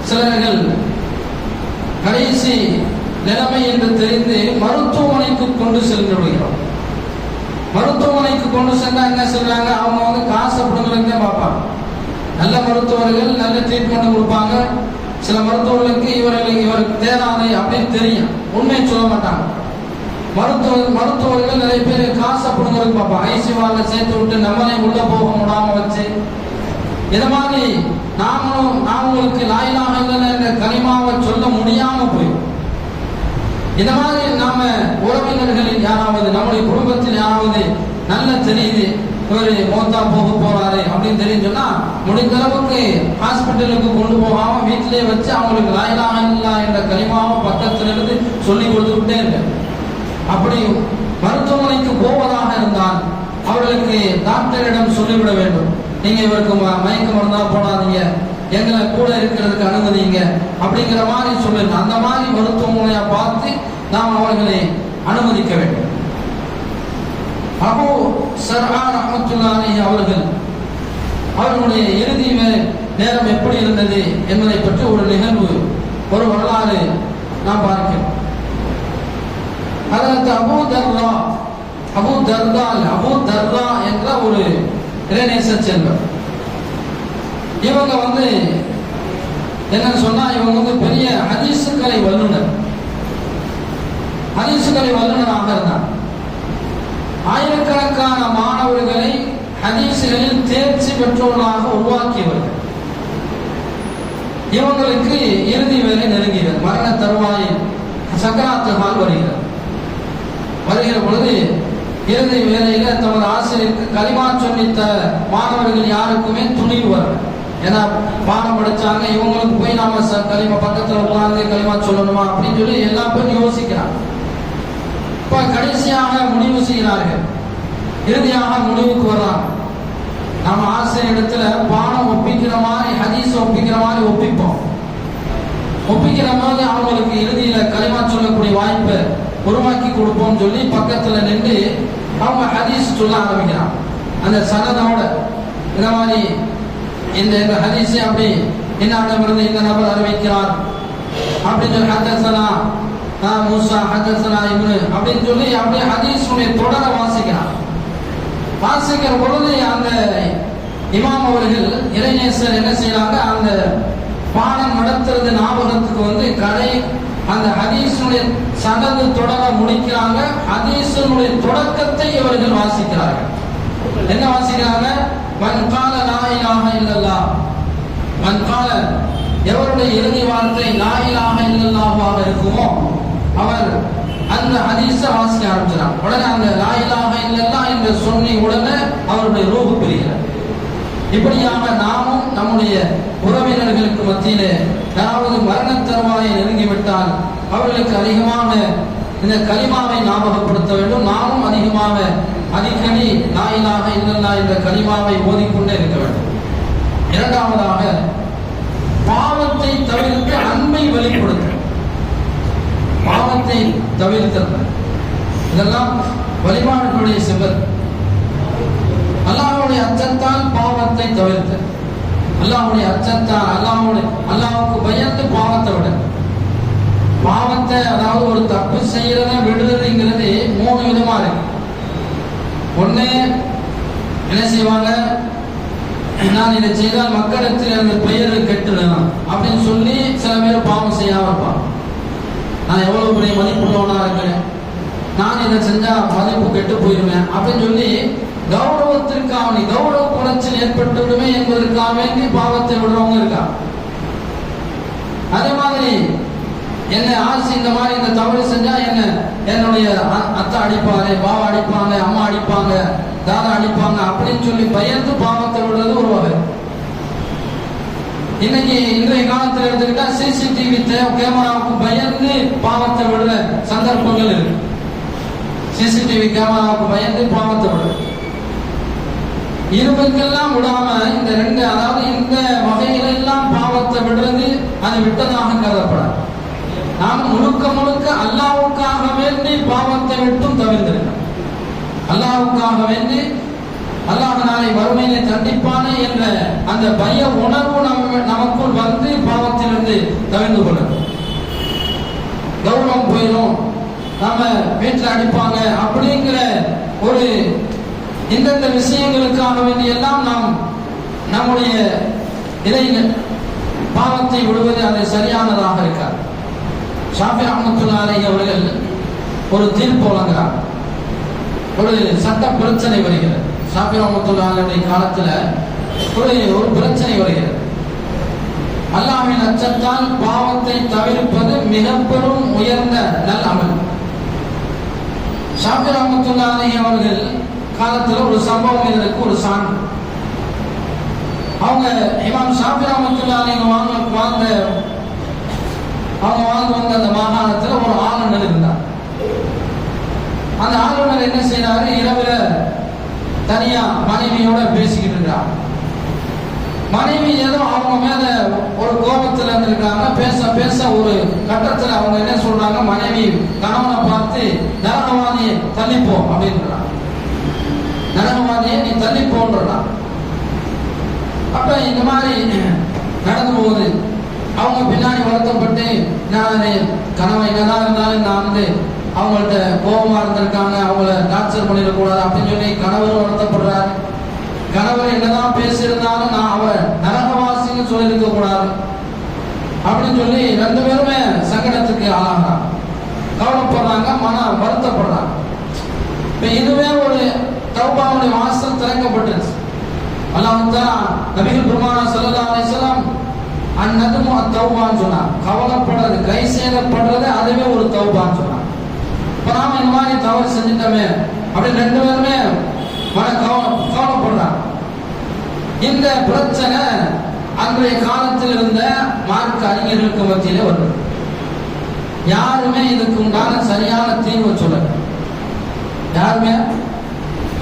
சிலர்கள் கடைசி நிலைமை என்று தெரிந்து மருத்துவமனைக்கு கொண்டு சென்று விடுகிறோம். மருத்துவமனைக்கு கொண்டு சென்றா என்ன சொல்றாங்க, அவங்க வந்து காசு அப்படிங்கிறத பார்ப்பாங்க. நல்ல மருத்துவர்கள் நல்ல ட்ரீட்மெண்ட் கொடுப்பாங்க. சில மருத்துவர்களுக்கு இவருக்கு தேராது அப்படின்னு தெரியும், உண்மையை சொல்ல மாட்டாங்க. மருத்துவர்கள் நிறைய பேர் காசு அப்படிங்கிறது பார்ப்பாங்க. ஐசியூவால சேர்த்து விட்டு நம்மளே உள்ள போக முடியாம வச்சு இத மாதிரி நான் உங்களுக்கு லா இலாஹ இல்லல்லாஹ் என்ற கலிமாவை சொல்ல முடியாம போய் இந்த மாதிரி நாம உறவினர்களில் யாராவது நம்முடைய குடும்பத்தில் யாராவது நல்ல தெரியுது இவர் மௌத்தா போக போறாரு அப்படின்னு தெரியும் சொன்னா முடிந்த அளவுக்கு ஹாஸ்பிட்டலுக்கு கொண்டு போகாம வீட்டிலேயே வச்சு அவங்களுக்கு லா இலாஹ இல்லல்லாஹ் என்ற கலிமாவை பக்கத்துல இருந்து சொல்லி கொடுத்துக்கிட்டே இருக்கு. அப்படி மருத்துவமனைக்கு போவதாக இருந்தால் அவர்களுக்கு டாக்டரிடம் சொல்லிவிட வேண்டும், நீங்க இவருக்கு மயக்க மருந்தா போடாதீங்க, எங்களை கூட இருக்கிறதுக்கு அனுமதிங்க அப்படிங்கிற மாதிரி சொல்லுங்க. அந்த மாதிரி மருத்துவமனையா பார்த்து நாம் அவர்களை அனுமதிக்க வேண்டும். அபூ ஸர்ஆ ரஹ்மத்துல்லாஹி அலைஹி அவர்களுடைய இறுதி நேரம் எப்படி இருந்தது என்பதை பற்றி ஒரு நிகழ்வு, ஒரு வரலாறு நாம் பார்க்கிறோம். அதற்கு அபூ தர்தா என்ற ஒரு இறைநேச செல்வர். இவங்க வந்து என்னன்னு சொன்னா இவங்க வந்து பெரிய ஹதீசுகளை வல்லுநராக இருந்தார். ஆயிரக்கணக்கான மாணவர்களை ஹதீசுகளில் தேர்ச்சி பெற்றோர்களாக உருவாக்கியவர்கள். இவங்களுக்கு இறுதி வேலை நெருங்குகிறது. மரண தருவாயில் சக்கராத்து ஹால் வருகிற பொழுது இறுதி வேலையில தமது ஆசிரியருக்கு கலிமா சொல்லித்த மாணவர்கள் யாருக்குமே துணிவு வரல. ஏன்னா பாடம் படிச்சாங்க, இவங்களுக்கு போய் நாம கலிமா பக்கத்துல உட்கார்ந்து கலிமா சொல்லணுமா அப்படின்னு சொல்லி எல்லா பேரும் யோசிக்கிறாங்க. இப்ப கடைசியாக முடிவு செய்கிறார்கள். இறுதியாக முடிவுக்கு வர்றாங்க, நம்ம ஆசிரியர் இடத்துல பாடம் ஒப்பிக்கிற மாதிரி ஹதீஸ் ஒப்பிக்கிற மாதிரி ஒப்பிக்கிற மாதிரி அவங்களுக்கு இறுதியில கலிமா சொல்லக்கூடிய வாய்ப்பை உருவாக்கி கொடுப்போம் சொல்லி பக்கத்துல நின்று அவங்க ஹதீஸ் சொல்ல ஆரம்பிக்கிறான். அந்த சனதோட இந்த மாதிரி இந்த ஹதீஸ் அப்படி என்னிடமிருந்து இந்த நபர் அறிவிக்கிறார் அப்படின்னு சொல்லி ஹதஸனா மூசா ஹதஸனா இப்னு அப்படின்னு சொல்லி அப்படியே ஹதீஸுடைய தொடர வாசிக்கிறார். வாசிக்கிற பொழுது அந்த இமாம் அவர்கள் இறைநேசர் என்ன செய்யறாங்க, அந்த பாடம் நடத்துறது ஞாபகத்துக்கு வந்து அந்த ஹதீஸுடைய சனது தொடர முடிக்கிறாங்க. ஹதீஸுடைய தொடக்கத்தை இவர்கள் வாசிக்கிறார்கள். என்ன வாசிக்கிறாங்க? மன் கால லா இலாஹ இல்லல்லாஹ், மன் கால, எவருடைய இறுதி வார்த்தை லா இலாஹ இல்லல்லாஹ்வாக இருக்குமோ அவர் அந்த ஹதீஸை வாசிக்க ஆரம்பிச்சார். உடனே அந்த லா இலாஹ இல்லல்லாஹ் என்று சொன்ன உடனே அவருடைய ரூஹ் பிரிகிறார். இப்படியாக நாமும் நம்முடைய உறவினர்களுக்கு மத்தியிலே யாராவது மரண தருவாயை நெருங்கிவிட்டால் அவர்களுக்கு அதிகமாக இந்த கலிமாவை ஞாபகப்படுத்த வேண்டும். நாமும் அதிகமாக அடிக்கடி லா இலாஹ இல்லல்லாஹ் என்ற கலிமாவை ஓதிக்கொண்டே இருக்க வேண்டும். இரண்டாவதாக பாவத்தை தவிர்த்து அன்பை வெளிப்படுத்த, பாவத்தை தவிர்த்தல், இதெல்லாம் வழிபாடுகளுடைய சிவர். அல்லாஹ்வுடைய அச்சத்தால் பாவத்தை தவிர்த்து, அல்லாஹ்வுடைய அச்சத்தால் அல்லாஹ்வுக்கு பயந்து பாவத்தை விட, பாவத்தை அதாவது ஒரு தப்பு செய்யறத விடுறதுங்கிறது 3 விதமா இருக்கு. ஒண்ணு என்ன செய்வாங்க, நான் இதை செய்தால் மக்களிடத்தில் அந்த பெயர் கெட்டுடலாம் அப்படின்னு சொல்லி சில பேர் பாவம் செய்யாம இருப்பாங்க. நான் எவ்வளவு பெரிய மதிப்புள்ளவனா இருக்கிறேன், நான் இதை செஞ்சா மதிப்பு கெட்டு போயிருவேன் அப்படின்னு சொல்லி கௌரவத்திற்காக, கௌரவ குறைச்சல் ஏற்பட்டு விடுமே என்பதற்காக வேண்டி பாவத்தை விடுறவங்க இருக்கா. அதே மாதிரி என்ன ஆசி, இந்த மாதிரி இந்த தவறு செஞ்சா என்னுடைய அத்தை அடிப்பாங்க, பாவா அடிப்பாங்க, அம்மா அடிப்பாங்க, தாதா அடிப்பாங்க அப்படின்னு சொல்லி பயந்து பாவத்தை விடுறது ஒரு வகை. இன்னைக்கு இன்றைய காலத்தில் எடுத்துக்கிட்டா சிசிடிவி கேமராவுக்கு பயந்து பாவத்தை விடுற சந்தர்ப்பங்கள் இருக்கு. சிசிடிவி கேமராவுக்கு பயந்து பாவத்தை விடுற இருவருக்கெல்லாம் விடாம இந்த 2, அதாவது இந்த வகைகளெல்லாம் பாவத்தை விடுறது அது விட்டதாக கருதப்படாது. நாம் முழுக்க முழுக்க அல்லாஹ்வுக்காக வேண்டி பாவத்தை விட்டும் தவிர்த்திருக்கிறோம். அல்லாஹ்வுக்காக வேண்டி அல்லாஹ் நாளை வறுமையிலே தண்டிப்பானே என்ற அந்த பய உணர்வு நமக்குள் வந்து பாவத்திலிருந்து தவிர்த்து கொள்ளணும். கௌரவம் போயிடும், நாம வீட்டில் அடிப்பாங்க அப்படிங்கிற ஒரு இந்தந்த விஷயங்களுக்காக வேண்டி எல்லாம் நாம் நம்முடைய இதை பாவத்தை விடுவது அது சரியானதாக இருக்காது. ஷாஃபி ரஹ்மத்துல்லாஹி அலைஹி அவர்கள் ஒரு தீர்ப்பு வழங்குகிறார். ஒரு சட்ட பிரச்சனை வருகிறது. ஷாஃபி ரஹ்மத்துல்லாஹி அலைஹி காலத்துல ஒரு பிரச்சனை வருகிறது. அல்லாஹ்வின் அச்சத்தால் பாவத்தை தவிர்ப்பது மிக பெரும் உயர்ந்த நல் அமல். ஷாஃபி ரஹ்மத்துல்லாஹி அலைஹி அவர்கள் காலத்துல ஒரு சம்பவம் இதற்கு ஒரு சான்று. அவங்க இமாம் ஷாஃபி ரஹ்மத்துல்லாஹி அலைஹி அவங்க வாழ்ந்து வந்த அந்த மாகாணத்துல ஒரு ஆளுநர் இருந்தார். அந்த ஆளுநர் என்ன செய்யறாரு, இரவுல தனியா மனைவியோட பேசிக்கிட்டு இருக்கிறார். மனைவி ஏதோ அவங்க மேல ஒரு கோபத்துல இருந்திருக்காங்க. பேச பேச ஒரு கட்டத்துல அவங்க என்ன சொல்றாங்க, மனைவி கணவனை பார்த்து நரகவாதியை தள்ளிப்போ அப்படின்றான். நரகவாதியை நீ தள்ளிப்போன்றான். அப்ப இந்த மாதிரி நடந்து போகுது. அவங்க பின்னாடி வருத்தப்பட்டு, நான் கனவை என்னதான் இருந்தாலும் நான் அவங்கள்ட்ட கோபமா இருந்திருக்காங்க, அவங்கள டார்ச்சர் பண்ணிடக்கூடாது அப்படின்னு சொல்லி கணவரும் வருத்தப்படுறாரு. கணவர் என்னதான் பேசியிருந்தாலும் நான் அவ நரகவாசின்னு சொல்லியிருக்க கூடாது அப்படின்னு சொல்லி 2 பேருமே சங்கடத்துக்கு ஆளாகிறாங்க, கவலைப்படுறாங்க, வருத்தப்படுறாங்க. இப்ப இதுவே ஒரு தௌபாவுடைய வாசல் திறக்கப்பட்டுருச்சு. அல்லாஹ் தஆலா நபிகள் பெருமானார் ஸல்லல்லாஹு அலைஹி வஸல்லம் அந்நதுமு அத்தௌபான்னு சொன்னார். கவலைப்படுறது, கை சேதப்படுறது அதுவே ஒரு தௌபான்னு சொன்னார். இப்ப நாம இந்த மாதிரி தவறு செஞ்சுட்டோமே அப்படின்னு 2 பேருமே கவலைப்படுறாங்க. இந்த பிரச்சனை அன்றைய காலத்தில் இருந்த மார்க்க அறிஞர்களுக்கு மத்தியிலே வரும். யாருமே இதுக்கு உண்டான சரியான தீர்வு சொல்லல. யாருமே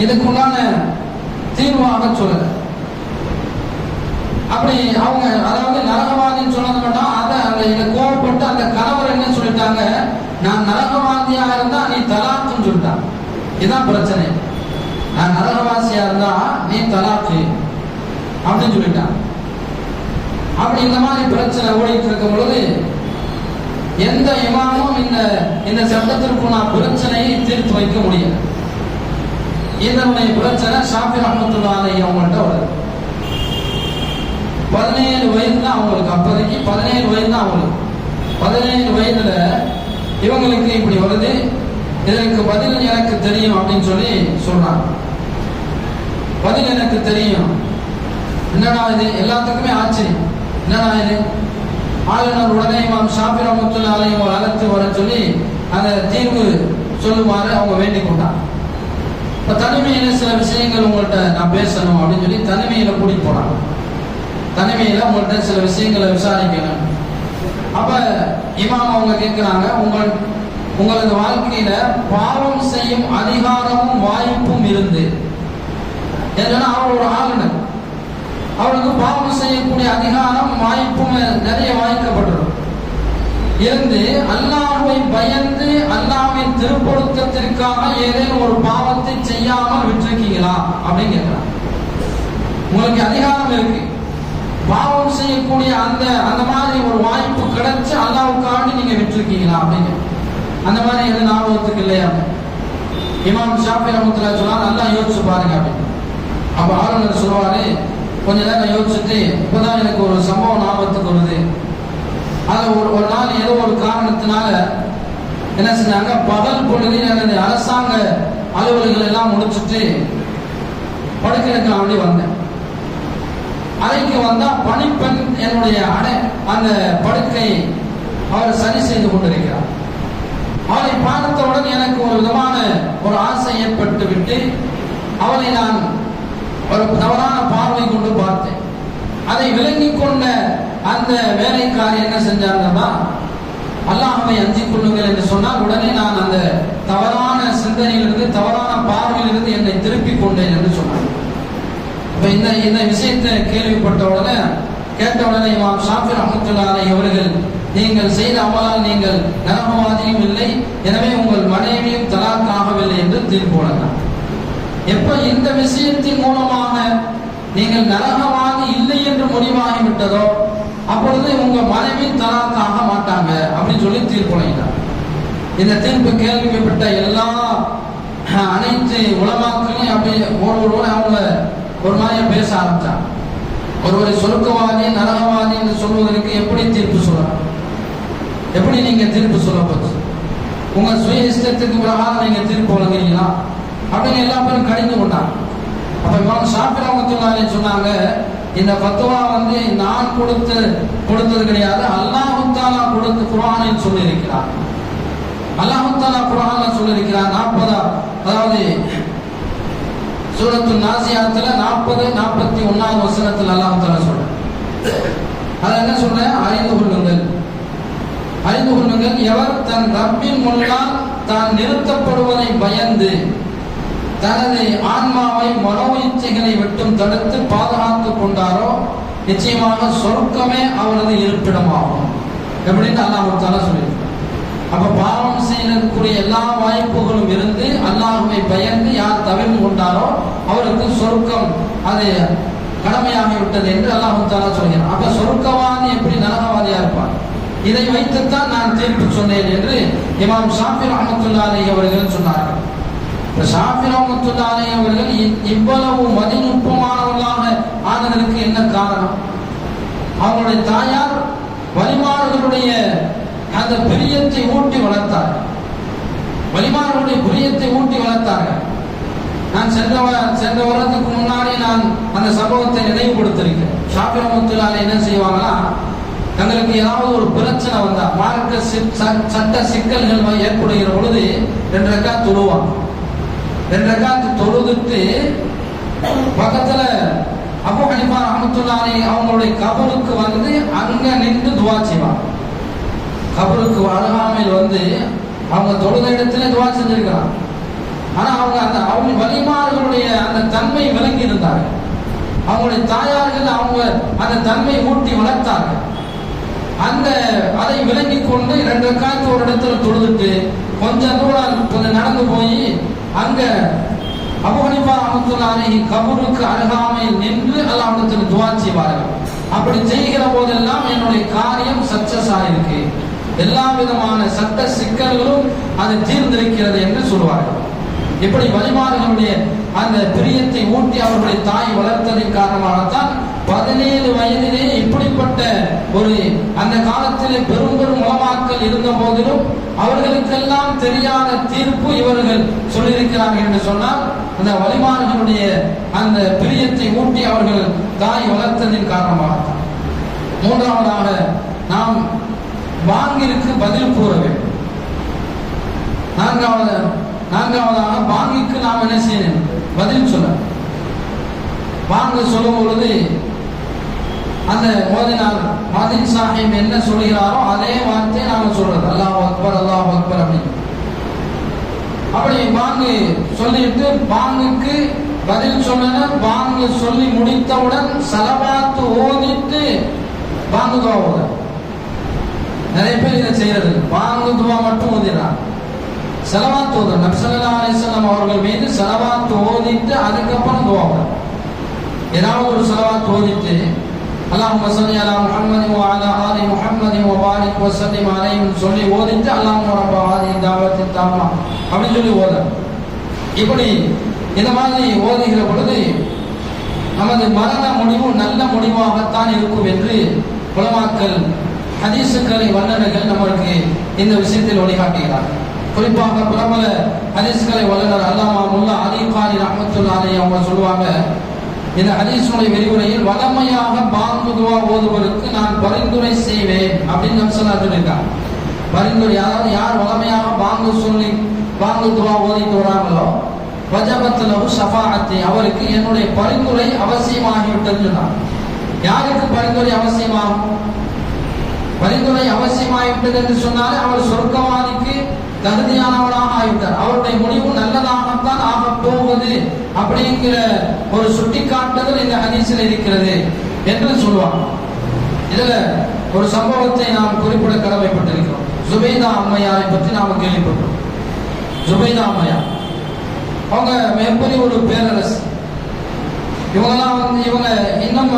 இதுக்கு உண்டான தீர்வாக சொல்லல. அப்படி அவங்க அதாவது நரகவாதின்னு சொன்னது மட்டும் அதை இதை கோவப்பட்டு அந்த கணவர் என்ன சொல்லிட்டாங்க, நான் நரகவாதியா இருந்தா நீ தலாக்குன்னு சொல்லிட்டான். இதுதான் பிரச்சனை. நான் நரகவாசியா இருந்தா நீ தலாக்கு அப்படின்னு சொல்லிட்டான். அப்படி இந்த மாதிரி பிரச்சனை ஓடிட்டு இருக்கும் பொழுது எந்த இமாமும் இந்த சட்டத்திற்கு நான் பிரச்சனையை தீர்த்து வைக்க முடியும். இதனுடைய பிரச்சனை ஷாஃபி ரஹ்மத்துல்லாஹி அலைஹி அவங்கள்ட்ட வருது. 17 வயது தான் அவங்களுக்கு. அப்போதைக்கு 17 வயது தான் அவங்களுக்கு. 17 வயதுல இவங்களுக்கு இப்படி வருது. இதற்கு பதில் எனக்கு தெரியும் அப்படின்னு சொல்லி சொல்றாங்க. பதில் எனக்கு தெரியும். என்னடா இது? எல்லாத்துக்குமே ஆச்சரியம். என்னடா இது? ஆளுநர் உடனே இமாம் ஷாஃபி ரஹ்மத்துல்லாஹி அலைஹி அழைத்து வர சொல்லி அந்த தீர்வு சொல்லுமாறு அவங்க வேண்டிக் கொண்டாங்க. இப்ப தனிமையில சில விஷயங்கள் உங்கள்கிட்ட நான் பேசணும் அப்படின்னு சொல்லி தனிமையில கூட்டிட்டு போறாங்க. தனிமையில உங்கள்கிட்ட சில விஷயங்களை விசாரிக்கணும். அப்ப இமாம் அவங்க கேட்கிறாங்க, உங்களது வாழ்க்கையில பாவம் செய்யும் அதிகாரமும் வாய்ப்பும் இருந்து, ஏன்னா அவர் ஒரு ஆளுநர், அவருக்கு பாவம் செய்யக்கூடிய அதிகாரம் வாய்ப்பும் நிறைய வாய்க்கப்பட்டிருக்கும். இருந்து அல்லாஹ்வை பயந்து அல்லாஹ்வின் திருப்பொருத்தத்திற்காக ஏதேனும் ஒரு பாவத்தை செய்யாமல் விட்டிருக்கீங்களா அப்படின்னு கேட்கிறார். உங்களுக்கு அதிகாரம் இருக்கு, பாவம் செய்யக்கூடிய அந்த மாதிரி ஒரு வாய்ப்பு கிடைச்சு அல்லாஹ்வுக்காண்டி நீங்க விட்டிருக்கீங்களா அப்படின்னு. அந்த மாதிரி எது ஞாபகத்துக்கு இல்லையா? இமாம் ஷாஃபி ரஹ்மத்துல்லாஹி சொன்னார், நல்லா யோசிச்சு பாருங்க அப்படின்னு. அப்ப ஆளுநர் சொல்லுவாரு, கொஞ்ச நேரம் யோசிச்சுட்டு இப்பதான் எனக்கு ஒரு சம்பவம் ஞாபகத்துக்கு வருது. அது ஒரு நாள் ஏதோ ஒரு காரணத்தினால என்ன செஞ்சாங்க, பகல் பொழுது எனது அரசாங்க அலுவல்கள் எல்லாம் முடிச்சுட்டு படுக்கிறதுக்கு அப்படி வந்தேன். அறைக்கு வந்தா பணிப்பெண் என்னுடைய அந்த படுக்கை அவர் சரி செய்து கொண்டிருக்கிறார். அவளை பார்த்தவுடன் எனக்கு ஒரு விதமான ஒரு ஆசை ஏற்பட்டு விட்டு அவளை நான் ஒரு தவறான பார்வை கொண்டு பார்த்தேன். அதை விளங்கிக் கொண்ட அந்த வேலைக்காரி என்ன செஞ்சாங்கன்னா, அல்லாஹ்வை அஞ்சிக் கொள்ளுங்கள் என்று சொன்னால் உடனே நான் அந்த தவறான சிந்தனையிலிருந்து தவறான பார்வையிலிருந்து என்னை திருப்பிக் கொண்டேன் என்று சொன்னார். இப்ப இந்த விஷயத்தை கேள்விப்பட்ட உடனே கேட்ட உடனே இமாம் ஷாஃபி ரஹ்மத்துல்லாஹி அலைஹி அவர்கள், நீங்கள் செய்த அமலால் நீங்கள் நரகவாதியும் இல்லை, எனவே உங்கள் மனைவியும் தலாக் ஆகவில்லை என்று தீர்ப்பு வழங்கினார். எப்ப இந்த விஷயத்தின் மூலமாக நீங்கள் நரகவாதி இல்லை என்று முடிவாகிவிட்டதோ அப்பொழுது உங்க மனைவி தலாக் ஆக மாட்டாங்க அப்படின்னு சொல்லி தீர்ப்பு வழங்கினார். இந்த தீர்ப்பு கேள்விப்பட்ட எல்லா அனைத்து உலமாக்களையும் அப்படி ஒருவரோடு அவங்க ஒரு மாதிரி பேச ஆரம்பிச்சாங்க. ஒருவரை சொர்க்கவாதி நரகவாதி என்று சொல்வதற்கு எப்படி தீர்ப்பு சொல்லலாம்? எப்படி நீங்க தீர்ப்பு சொல்ல போச்சு? உங்க சுய இஷ்டத்துக்கு பிரகாரம் நீங்க தீர்ப்பு வழங்குறீங்களா அப்படின்னு எல்லா பேரும் கடிந்து கொண்டாங்க. அப்ப இமாம் ஷாஃபி ரஹ்மத்துல்லாஹி அலைஹி சொன்னாங்க, இந்த ஃபத்வா நான் கொடுத்தது கிடையாது, அல்லாஹ் தஆலா கொடுத்து குர்ஆனில் சொல்லி இருக்கிறார். அல்லாஹ் தஆலா குர்ஆனில் சொல்லி இருக்கிறார். 40 அதாவது சூரத்துல் நாசியாத்துல 40 41 வசனத்தில் அல்லாஹ் தஆலா சொல்றார். அத என்ன சொல்றேன்? அறிந்து கொள்ளுங்கள் எவர் தன் ரப்பின் முன்னால் தான் நிறுத்தப்படுவதை பயந்து தனது ஆன்மாவை மனோ இச்சைகளை விட்டும் தடுத்து பாதுகாத்துக் கொண்டாரோ நிச்சயமாக சொர்க்கமே அவரது இருப்பிடமாகும் அப்படின்னு அல்லாஹ் தஆலா சொல்லியிருக்கிறார். அப்ப பாவம் செய்யக்கூடிய எல்லா வாய்ப்புகளும் இருந்து அல்லாஹ்வை பயந்து யார் தவிர்த்து கொண்டாரோ அவருக்கு சொர்க்கம் அது கடமையாகிவிட்டது என்று அல்லாஹ் தஆலா சொல்கிறார். அப்ப சொர்க்கவாதி எப்படி நரகவாதியா இருப்பார்? இதை வைத்துத்தான் நான் தீர்ப்பு சொன்னேன் என்று இமாம் ஷாஃபி ரஹ்மத்துல்லாஹி அலைஹி அவர்கள் சொன்னார்கள். ஷாஃபி ரஹ்மத்துல்லாஹி அலைஹி அவர்கள் இவ்வளவு மதிநுட்பமானவர்களாக ஆனதற்கு என்ன காரணம்? அவங்களுடைய தாயார் வலிமார்களுடைய அந்த பிரியத்தை ஊட்டி வளர்த்தார்கள். வலிமார்களுடைய பிரியத்தை ஊட்டி வளர்த்தார்கள். நான் சென்ற வருடத்துக்கு முன்னாடி நான் அந்த சம்பவத்தை நினைவுபடுத்திருக்கிறேன். ஷாஃபி ரஹ்மத்துல்லாஹி அலைஹி என்ன செய்வாங்கன்னா, தங்களுக்கு ஏதாவது ஒரு பிரச்சனை வந்தா மார்க்க சட்ட சிக்கல்கள் ஏற்படுகிற பொழுது 2 ரக்காத் தொழுவாங்க. 2 ரக்காத் தொழுதுட்டு பக்கத்துல அபூ ஹனீஃபா ரஹ்மத்துல்லாஹி அலைஹி அவங்களுடைய கபருக்கு வந்து அங்க நின்று துஆ செய்வாங்க. கபருக்கு அருகாமையில் வந்து அவங்க தொழுத இடத்துல துஆ செஞ்சிருக்கிறாங்க. ஆனா அவங்க வலிமார்களுடைய அந்த தன்மை விளங்கி இருந்தார்கள். அவங்களுடைய தாயார்கள் அவங்க அந்த தன்மை ஊட்டி வளர்த்தார்கள். அதை விளங்கி கொண்டு 2 ரக்காத் ஒரு இடத்துல தொழுதுட்டு கொஞ்சம் தூரம் நடந்து போய் அங்க அபூ ஹனீஃபா ரஹ்மத்துல்லாஹி அலைஹி கபருக்கு அருகாமையில் நின்று அல்லாஹ்விடத்தில் துஆ செய்வார்கள். அப்படி செய்கிற போதெல்லாம் என்னுடைய காரியம் சக்சஸ் ஆயிருக்கு, எல்லா விதமான சட்ட சிக்கல்களும் அது தீர்ந்திருக்கிறது என்று சொல்வார்கள். இப்படி வழிமார்களுடைய அந்த பிரியத்தை ஊட்டி அவர்களுடைய தாய் வளர்த்ததின் காரணமாகத்தான் 17 வயதிலே இப்படிப்பட்ட ஒரு அந்த காலத்திலே பெரும் பெரும் உலமாக்கள் இருந்த போதிலும் அவர்களுக்கெல்லாம் தெரியாத தீர்ப்பு இவர்கள் சொல்லியிருக்கிறார்கள் என்று சொன்னால் அந்த வழிமார்களுடைய அந்த பிரியத்தை ஊட்டி அவர்கள் தாய் வளர்த்ததின் காரணமாகத்தான். மூன்றாவதாக நாம் பாங்கிற்கு பதில் கூற வேண்டும். நான்காவதாக பாங்கிற்கு நாம் என்ன செய்யணும்? பதில் சொல்ல. பாங்கு சொல்லும் பொழுது அந்த மோதினார் மாதின் சாஹிப் என்ன சொல்கிறாரோ அதே வார்த்தை நாம சொல்றது, அல்லாஹ் அக்பர் அல்லாஹ் அக்பர் அப்படின்னு. அப்படி பாங்கு சொல்லிட்டு பாங்குக்கு பதில் சொன்ன பாங்கு சொல்லி முடித்தவுடன் சலவாத்து ஓதிட்டு பாங்கு துவா ஓத. நிறைய பேர் இதை செய்யறது, பாங்கு துவா மட்டும் ஓதினார். சலவாத்து ஓத, நபி ஸல்லல்லாஹு அலைஹி வஸல்லம் அவர்கள் மீது சலவாத்து ஓதிட்டு அதுக்கப்புறம் துவா ஓத. ஏதாவது ஒரு சலவாத்து ஓதிட்டு அல்லாஹும்ம ஸல்லி அலா முஹம்மதி வ அலா ஆலி முஹம்மதி வ பாரிக் வ ஸல்லிம் அலைஹி சொல்லி ஓதிட்டு அல்லாஹும்ம ரப்ப ஹாதிஹி தஅவத்தி தம்மா அப்படி சொல்லி ஓத. இப்படி இந்த மாதிரி ஓதுகிற பொழுது நமது மரண முடிவு நல்ல முடிவாகத்தான் இருக்கும் என்று உலமாக்கள் ஹதீஸுக்களை வல்லுநர்கள் நமக்கு இந்த விஷயத்தில் வழிகாட்டுகிறார்கள். குறிப்பாக பிரபல ஹதீஸ்களை வல்லுநர் அல்லாமா முல்லா அலி காரி ரஹ்மத்துல்லாஹி அலைஹி அவங்க சொல்லுவாங்க, இந்த ஹதீஸுடைய விரிவுரையில் வளமையாக பாங்கு துவா ஓதுவதற்கு நான் பரிந்துரை செய்வேன் அப்படின்னு நபி ஸல்லல்லாஹு அலைஹி சொல்லியிருக்காங்க. பரிந்துரை, அதாவது யார் வளமையாக பாங்கு சொல்லி பாங்கு துவா ஓதிட்டு வராங்களோ வஜபத் லஹு ஷஃபாஅத்தி, அவருக்கு என்னுடைய பரிந்துரை அவசியமாகிவிட்டது சொன்னார். யாருக்கு பரிந்துரை அவசியமாகும்? பரிந்துரை அவசியமாகிவிட்டது என்று சொன்னாலே அவர் சொர்க்கவாதிக்கு தகுதியானவராக ஆகிவிட்டார். அவருடைய முடிவு நல்லதாகத்தான் ஆக போவது அப்படிங்கிற ஒரு சுட்டிக்காட்டுதல் இந்த ஹதீஸில் இருக்கிறது என்று சொல்லுவாங்க. இதுல ஒரு சம்பவத்தை நாம் குறிப்பிட கடமைப்பட்டிருக்கிறோம். ஜுபைதா அம்மையாரை பற்றி நாம் கேள்விப்பட்டோம். ஜுபைதா அம்மையார் அவங்க மிகப்பெரிய ஒரு பேரரசு. இவங்க இன்னும்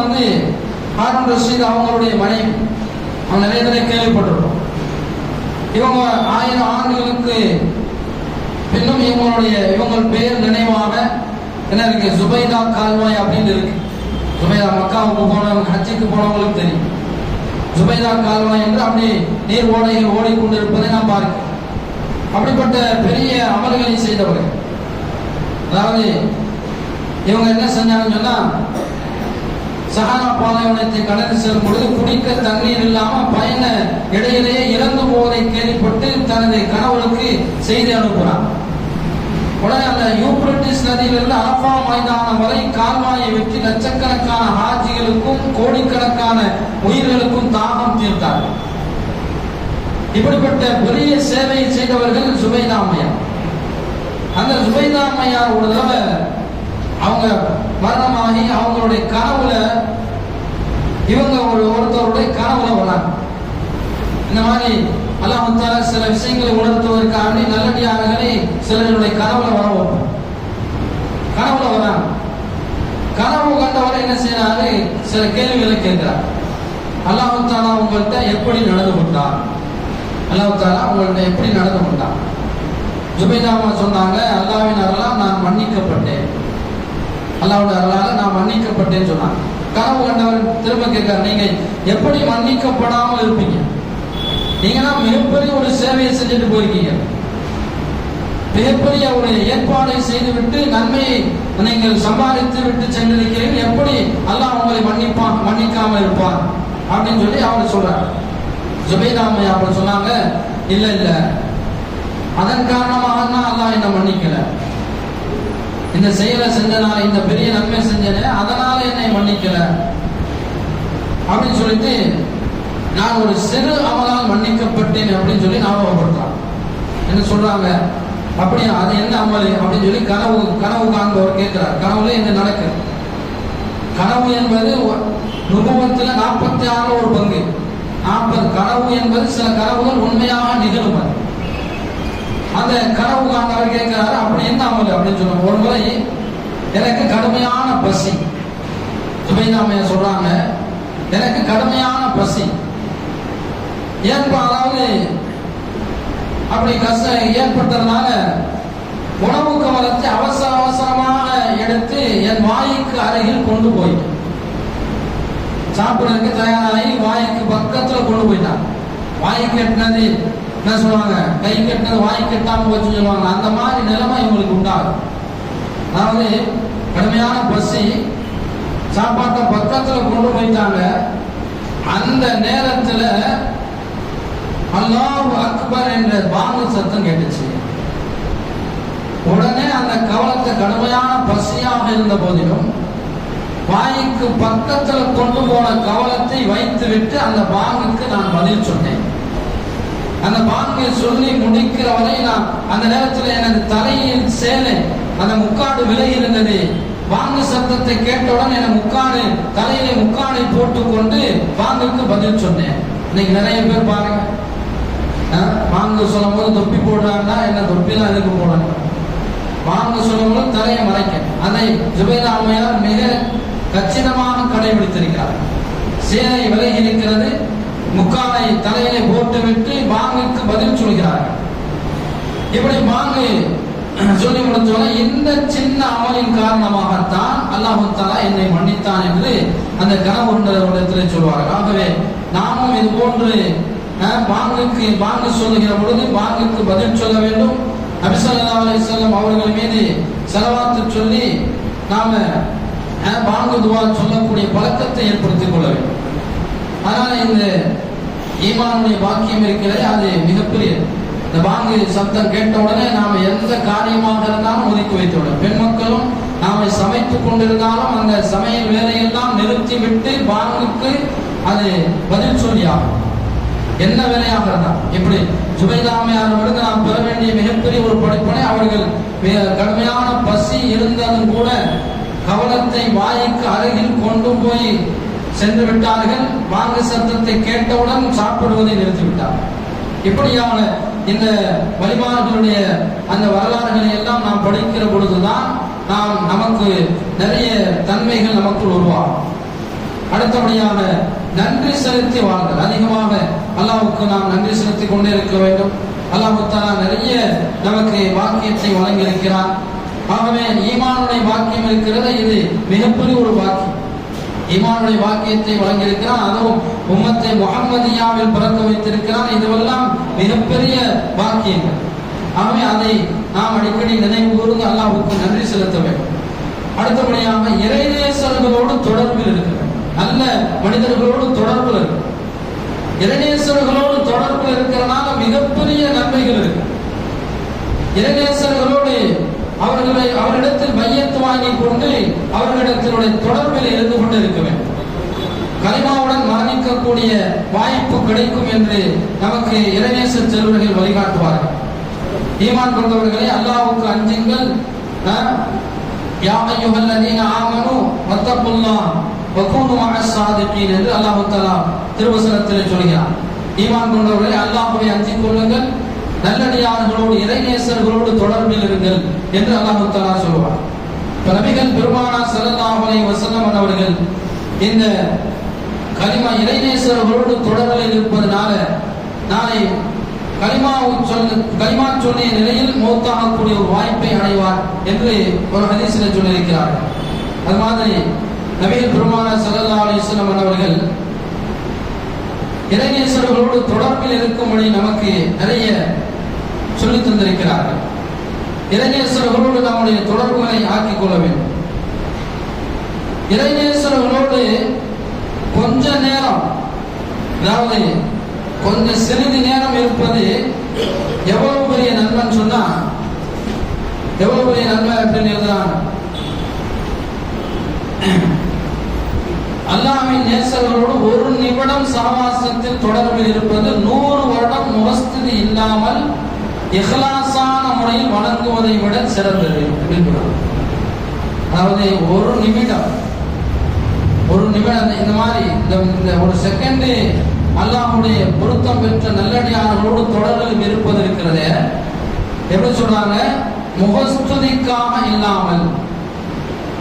ஹாரூன் ரஷீத் அவங்களுடைய மனைவி. அவங்க நிறைய தடவை கேள்விப்பட்டிருக்கோம். இவங்க 1000 ஆண்டுகளுக்கு பின்னும் இவங்கள் பெயர் நினைவாக என்ன இருக்கு? ஜுபைதா கால்வாய் அப்படின்னு இருக்கு. ஜுபைதா மக்காவுக்கு போனவங்க, ஹஜ்ஜுக்கு போனவங்களுக்கு தெரியும். ஜுபைதா கால்வாய் என்று அப்படி நீர் ஓடைகள் ஓடிக்கொண்டிருப்பதை நாம் பார்க்கிறோம். அப்படிப்பட்ட பெரிய அமல்களை செய்தவர்கள். அதாவது இவங்க என்ன செஞ்சாங்கன்னு சொன்னா, சஹாரா பாலைவனத்தை கடந்து செல்லும் பொழுது குடிக்க தண்ணீர் இல்லாம பயண இடையிலேயே இறந்து போவதை கேள்விப்பட்டு தனது கணவனுக்கு செய்தி அனுப்புறான். உடனே அந்த யூப்ரட்டிஸ் நதியிலிருந்து அரஃபா மைதானம் வரை கால்வாயை வெட்டி லட்சக்கணக்கான ஹாஜிகளுக்கும் கோடிக்கணக்கான உயிர்களுக்கும் தாகம் தீர்த்தார். இப்படிப்பட்ட பெரிய சேவையை செய்தவர்கள் ஜுபைதா அம்மையார். அந்த ஜுபைதா அம்மையார் ஒரு தடவை அவங்க மரணமாகி அவங்களுடைய கனவுல இவங்க ஒருத்தருடைய கனவுல வராங்க. இந்த மாதிரி அல்லாஹ் தஆலா சில விஷயங்களை உணர்த்துவதற்காக நல்லடியார்களை சிலருடைய கனவுல வர வைப்பார். கனவுல வராங்க. கனவு கண்டவரை என்ன செய்யறாரு? சில கேள்விகளை கேட்கிறார். அல்லாஹ் தஆலா உங்கள்கிட்ட எப்படி நடந்து கொண்டார்? அல்லாஹ் தஆலா உங்கள்கிட்ட எப்படி நடந்து கொண்டார்? ஜுபைதா அம்மா சொன்னாங்க, அல்லாஹ்வின் அருளால் நான் மன்னிக்கப்பட்டேன். அல்லாஹ்வுடைய அருளால் நான் மன்னிக்கப்பட்டேன்னு சொன்னாங்க. கனவு கண்டவர் திரும்ப கேட்கிறார், நீங்க எப்படி மன்னிக்கப்படாமல் இருப்பீங்க? நீங்க தான் மிகப்பெரிய ஒரு சேவையை செஞ்சுட்டு போயிருக்கீங்க. மிகப்பெரிய ஒரு ஏற்பாடை செய்துவிட்டு நன்மையை நீங்கள் சம்பாதித்து விட்டு சென்றிருக்கிறீர்கள். எப்படி அல்லாஹ் உங்களை மன்னிக்காம இருப்பார் அப்படின்னு சொல்லி அவர் சொல்றார். ஜுபைதா அம்மா அப்படி சொன்னாங்க, இல்ல இல்ல, அதன் காரணமாக தான் அல்லாஹ் என்ன மன்னிக்கல. இந்த செயலை செஞ்சனால, இந்த பெரிய நன்மை செஞ்சனே அதனால என்னை மன்னிக்கல அப்படின்னு சொல்லிட்டு, நான் ஒரு சிறு அமலால் மன்னிக்கப்பட்டேன் அப்படின்னு சொல்லி ஞாபகப்படுறான். என்ன சொல்றாங்க? அப்படியா, அது என்ன அமல் அப்படின்னு சொல்லி கனவு காண்பவர் கேட்கிறார். கனவுல என்ன நடக்குது? கனவு என்பது நுபுவத்துல 46 ஒரு பங்கு. 40 கனவு என்பது சில கனவுகள் உண்மையாக நிகழும். அந்த கனவு காண்பவர் கேட்கிறாரு, அப்படி என்ன அமல் அப்படின்னு சொல்லுவாங்க. ஒரு முறை எனக்கு கடுமையான பசி. ஜுபைதா அம்மையார் சொல்றாங்க, எனக்கு கடுமையான பசி. ஏன்பா, அதாவது அப்படி கஷ்டம் ஏற்பட்டதுனால உணவு கவலத்தை அவசர அவசரமாக எடுத்து என் வாய்க்கு அருகில் கொண்டு போயிட்டேன். சாப்பிடறதுக்கு தயாராகி வாய்க்கு பக்கத்துல கொண்டு போயிட்டான். வாய்க்கு எட்டினது என்ன சொல்லுவாங்க, கை கட்டினது வாய்க்கு எட்டாம போச்சு சொல்லுவாங்க. அந்த மாதிரி நிலைமை இவங்களுக்கு உண்டாகும். அதாவது கடுமையான பசி, சாப்பாட்டை பக்கத்துல கொண்டு போயிட்டாங்க. அந்த நேரத்துல அல்லாஹ் அக்பர் என்ற பாங்கு சத்தம் கேட்டுச்சு. உடனே அந்த கவலத்தை, கடுமையான பசியாக இருந்த போதிலும் வாய்க்கு பக்கத்துல கொண்டு போன கவலத்தை வைத்து விட்டு அந்த பாங்குக்கு நான் பதில் சொன்னேன். அந்த பாங்கை சொல்லி முடிக்கிற வரை நான் அந்த நேரத்தில் எனது தலையில் சேலை அந்த முக்காடு விலகி இருந்தது. பாங்கு சத்தத்தை கேட்டவுடன் என முக்காடு தலையிலே முக்காடை போட்டுக்கொண்டு பாங்குக்கு பதில் சொன்னேன். இன்னைக்கு நிறைய பேர் பாருங்க, பாங்கு சொல்லும் போது தொப்பி போடுறாங்கன்னா என்ன தொப்பி தான் எதுக்கு போடணும்? பாங்கு சொல்லும் போது தலையை மறைக்க அதை ஜுபைதா அம்மையார் மிக கச்சிதமாக கடைபிடித்திருக்கிறார். சேலை விலகி இருக்கிறது, முக்காலை தலையிலே போட்டுவிட்டு பாங்குக்கு பதில் சொல்கிறார்கள். இப்படி பாங்கு சொல்லி முடிச்சோட இந்த சின்ன அமலின் காரணமாகத்தான் அல்லாஹ் தஆலா என்னை மன்னித்தான் என்று அந்த கனவுண்டத்தில் சொல்வார்கள். ஆகவே நாமும் இது போன்று பாங்கு சொல்லுகிற பொழுது பாங்குக்கு பதில் சொல்ல வேண்டும். நபி ஸல்லல்லாஹு அலைஹி வஸல்லம் அவர்கள் மீது ஸலவாத்து சொல்லி நாம பாங்கு துஆ சொல்லக்கூடிய பழக்கத்தை ஏற்படுத்திக் கொள்ள வேண்டும். அதனால இந்த ஈமானுடைய பாக்கியம் இருக்கிறது, அது மிகப்பெரிய. இந்த பாங்கு சப்தம் கேட்ட உடனே நாம எந்த காரியமாக இருந்தாலும் ஒதுக்கி வைத்து விடும். பெண் மக்களும் நாம சமைத்துக் கொண்டிருந்தாலும் அந்த சமையல் வேலையெல்லாம் நிறுத்தி விட்டு பாங்குக்கு அது பதில் சொல்லியாகும். என்ன வேலையாக இருந்தால் இப்படி ஜுபைதாமையானவர்களுக்கு நாம் பெற வேண்டிய மிகப்பெரிய ஒரு படிப்பினை, அவர்கள் கடுமையான பசி இருந்ததும் கூட கவலத்தை வாய்க்கு அருகில் கொண்டு போய் சென்று விட்டார்கள். பாங்கு சத்தத்தை கேட்டவுடன் சாப்பிடுவதை நிறுத்திவிட்டார்கள். இப்படியான இந்த வழிபாடுகளுடைய அந்த வரலாறுகளை எல்லாம் நாம் படிக்கிற பொழுதுதான் நமக்கு நிறைய தன்மைகள் நமக்குள் உருவாகும். அடுத்தபடியாக நன்றி செலுத்தி வாழ்தல். அதிகமாக அல்லாஹ்வுக்கு நாம் நன்றி செலுத்தி கொண்டே இருக்க வேண்டும். அல்லாஹ் தஆலா நிறைய நமக்கு வாக்கியத்தை வழங்கி இருக்கிறார். ஆகவே ஈமானுடைய வாக்கியம் இருக்கிறது, இது மிகப்பெரிய ஒரு வாக்கியம். ஈமானுடைய வாக்கியத்தை வழங்கியிருக்கிறான், அதுவும் உம்மத்தை முஹம்மதியாவில் பிறக்க வைத்திருக்கிறான். இதுவெல்லாம் மிகப்பெரிய வாக்கியங்கள். ஆகவே அதை நாம் அடிக்கடி நினைவு கூர்ந்து அல்லாஹ்வுக்கு நன்றி செலுத்த வேண்டும். அடுத்தபடியாக இறைநேசர்களோடு தொடர்பில் இருக்கிறது. நல்ல மனிதர்களோடு தொடர்பில் இருக்கு. இறைநேசர்களோடு தொடர்பில் இருக்கிறனால மிகப்பெரிய நன்மைகள் இருக்கு. இறைநேசர்களோடு அவரிடத்தில் மையத்து வாங்கி கொண்டு அவர்களிடத்தினுடைய தொடர்பில் இருந்து கொண்டு இருக்க வேண்டும். கலிமாவுடன் மரணிக்கக்கூடிய வாய்ப்பு கிடைக்கும் என்று நமக்கு இறைநேச செல்வர்கள் வழிகாட்டுவார்கள். ஈமான் கொண்டவர்களை அல்லாஹ்வுக்கு அஞ்சுங்கள், யா அய்யுஹல்லதீன ஆமனூ வத்தகுல்லாஹ் வகூனு மஅஸ் ஸாதிகீன் என்று அல்லாஹ் தஆலா திருவசனத்தில் சொல்கிறார். ஈமான் கொண்டவர்களை அல்லாஹ்வை அஞ்சிக் கொள்ளுங்கள், நல்லடியார்களோடு இறைநேசர்களோடு தொடர்பில் இருங்கள் என்று அல்லாஹ் தஆலா சொல்வார். நபிகள் பெருமானார் ஸல்லல்லாஹு அலைஹி வஸல்லம் அவர்கள் இந்த கலிமா இறைநேசர்களோடு தொடர்பில் இருப்பதனால நாளை கலிமா சொல்லிய நிலையில் மௌத்தாகக்கூடிய ஒரு வாய்ப்பை அடைவார் என்று ஒரு ஹதீஸில் சொல்லியிருக்கிறார்கள். அது மாதிரி நபிகள் பெருமானார் ஸல்லல்லாஹு அலைஹி வஸல்லம் அவர்கள் இறைநேசர்களோடு தொடர்பில் இருக்கும்படி நமக்கு நிறைய சொல்லி தந்திருக்கிறார்கள். இறைநேசர்களோடு நம்முடைய தொடர்புகளை ஆக்கிக் கொள்ள வேண்டும். இறைநேசர்களோடு கொஞ்ச நேரம், அதாவது கொஞ்சம் சிறிது நேரம் இருப்பது எவ்வளவு பெரிய நன்மைன்னு சொன்னா, எவ்வளவு பெரிய நன்மை அப்படின்னு எழுதுறாங்க. அல்லாஹ்வின் நேசர்களோடு ஒரு நிமிடம் சகவாசத்தில் தொடர்பில் இருப்பது 100 வருடம் முகஸ்துதி இல்லாமல் இஹ்லாஸான முறையில் வணங்குவதை விட சிறந்தது. அதாவது ஒரு நிமிடம் இந்த மாதிரி இந்த ஒரு செகண்ட் அல்லாஹ்வுடைய பொருத்தம் பெற்ற நல்லடியார்களோடு தொடர்பில் இருப்பது இருக்கிறதே, எப்படி சொல்றாங்க, முகஸ்துதிக்காக இல்லாமல்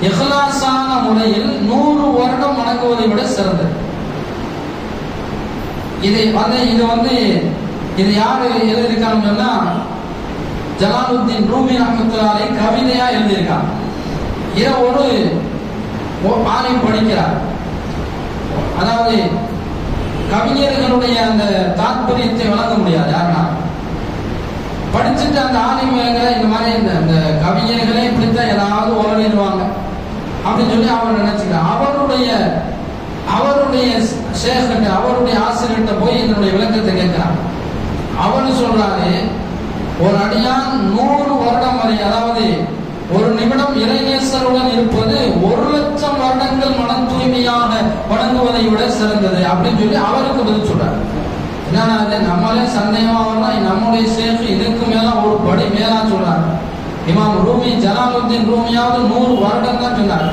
இஹ்லாஸான முறையில் 100 வருடம் வணங்குவதை விட சிறந்தது. இது யாரு எழுதியிருக்காங்கன்னா ஜலாலுத்தீன் ரூமி ரஹ்மத்துல்லாஹி கவிதையா எழுதியிருக்காங்க. இதை ஒரு ஆலயம் படிக்கிறார். அதாவது கவிஞர்களுடைய அந்த தாற்பயத்தை வழங்க முடியாது யாருன்னா படிச்சுட்டு அந்த ஆலிம்களை இந்த மாதிரி இந்த கவிஞர்களே இப்படித்தான் ஏதாவது உளறிடுவாங்க அப்படின்னு சொல்லி அவர் நினைச்சுக்கிறார். அவருடைய ஷேக்கிட்ட அவருடைய ஆசிரியர்கிட்ட போய் இதனுடைய விளக்கத்தை கேட்கிறார். அவரு சொல்றாரு, ஒரு அடியான் 100 வருடம் வரை, அதாவது ஒரு நிமிடம் இறைநேசருடன் இருப்பது 1,00,000 வருடங்கள் மன தூய்மையாக வணங்குவதை விட சிறந்தது அப்படின்னு சொல்லி அவருக்கு பதில் சொல்றாரு. என்னன்னா நம்மளே சந்தேகமா வரலாம், நம்முடைய ஷேக் இதுக்கு மேல ஒரு படி மேலா சொல்றாரு. இமாம் ரூமி ஜலாலுத்தீன் ரூமியாவது 100 வருடம் தான் சொன்னார்.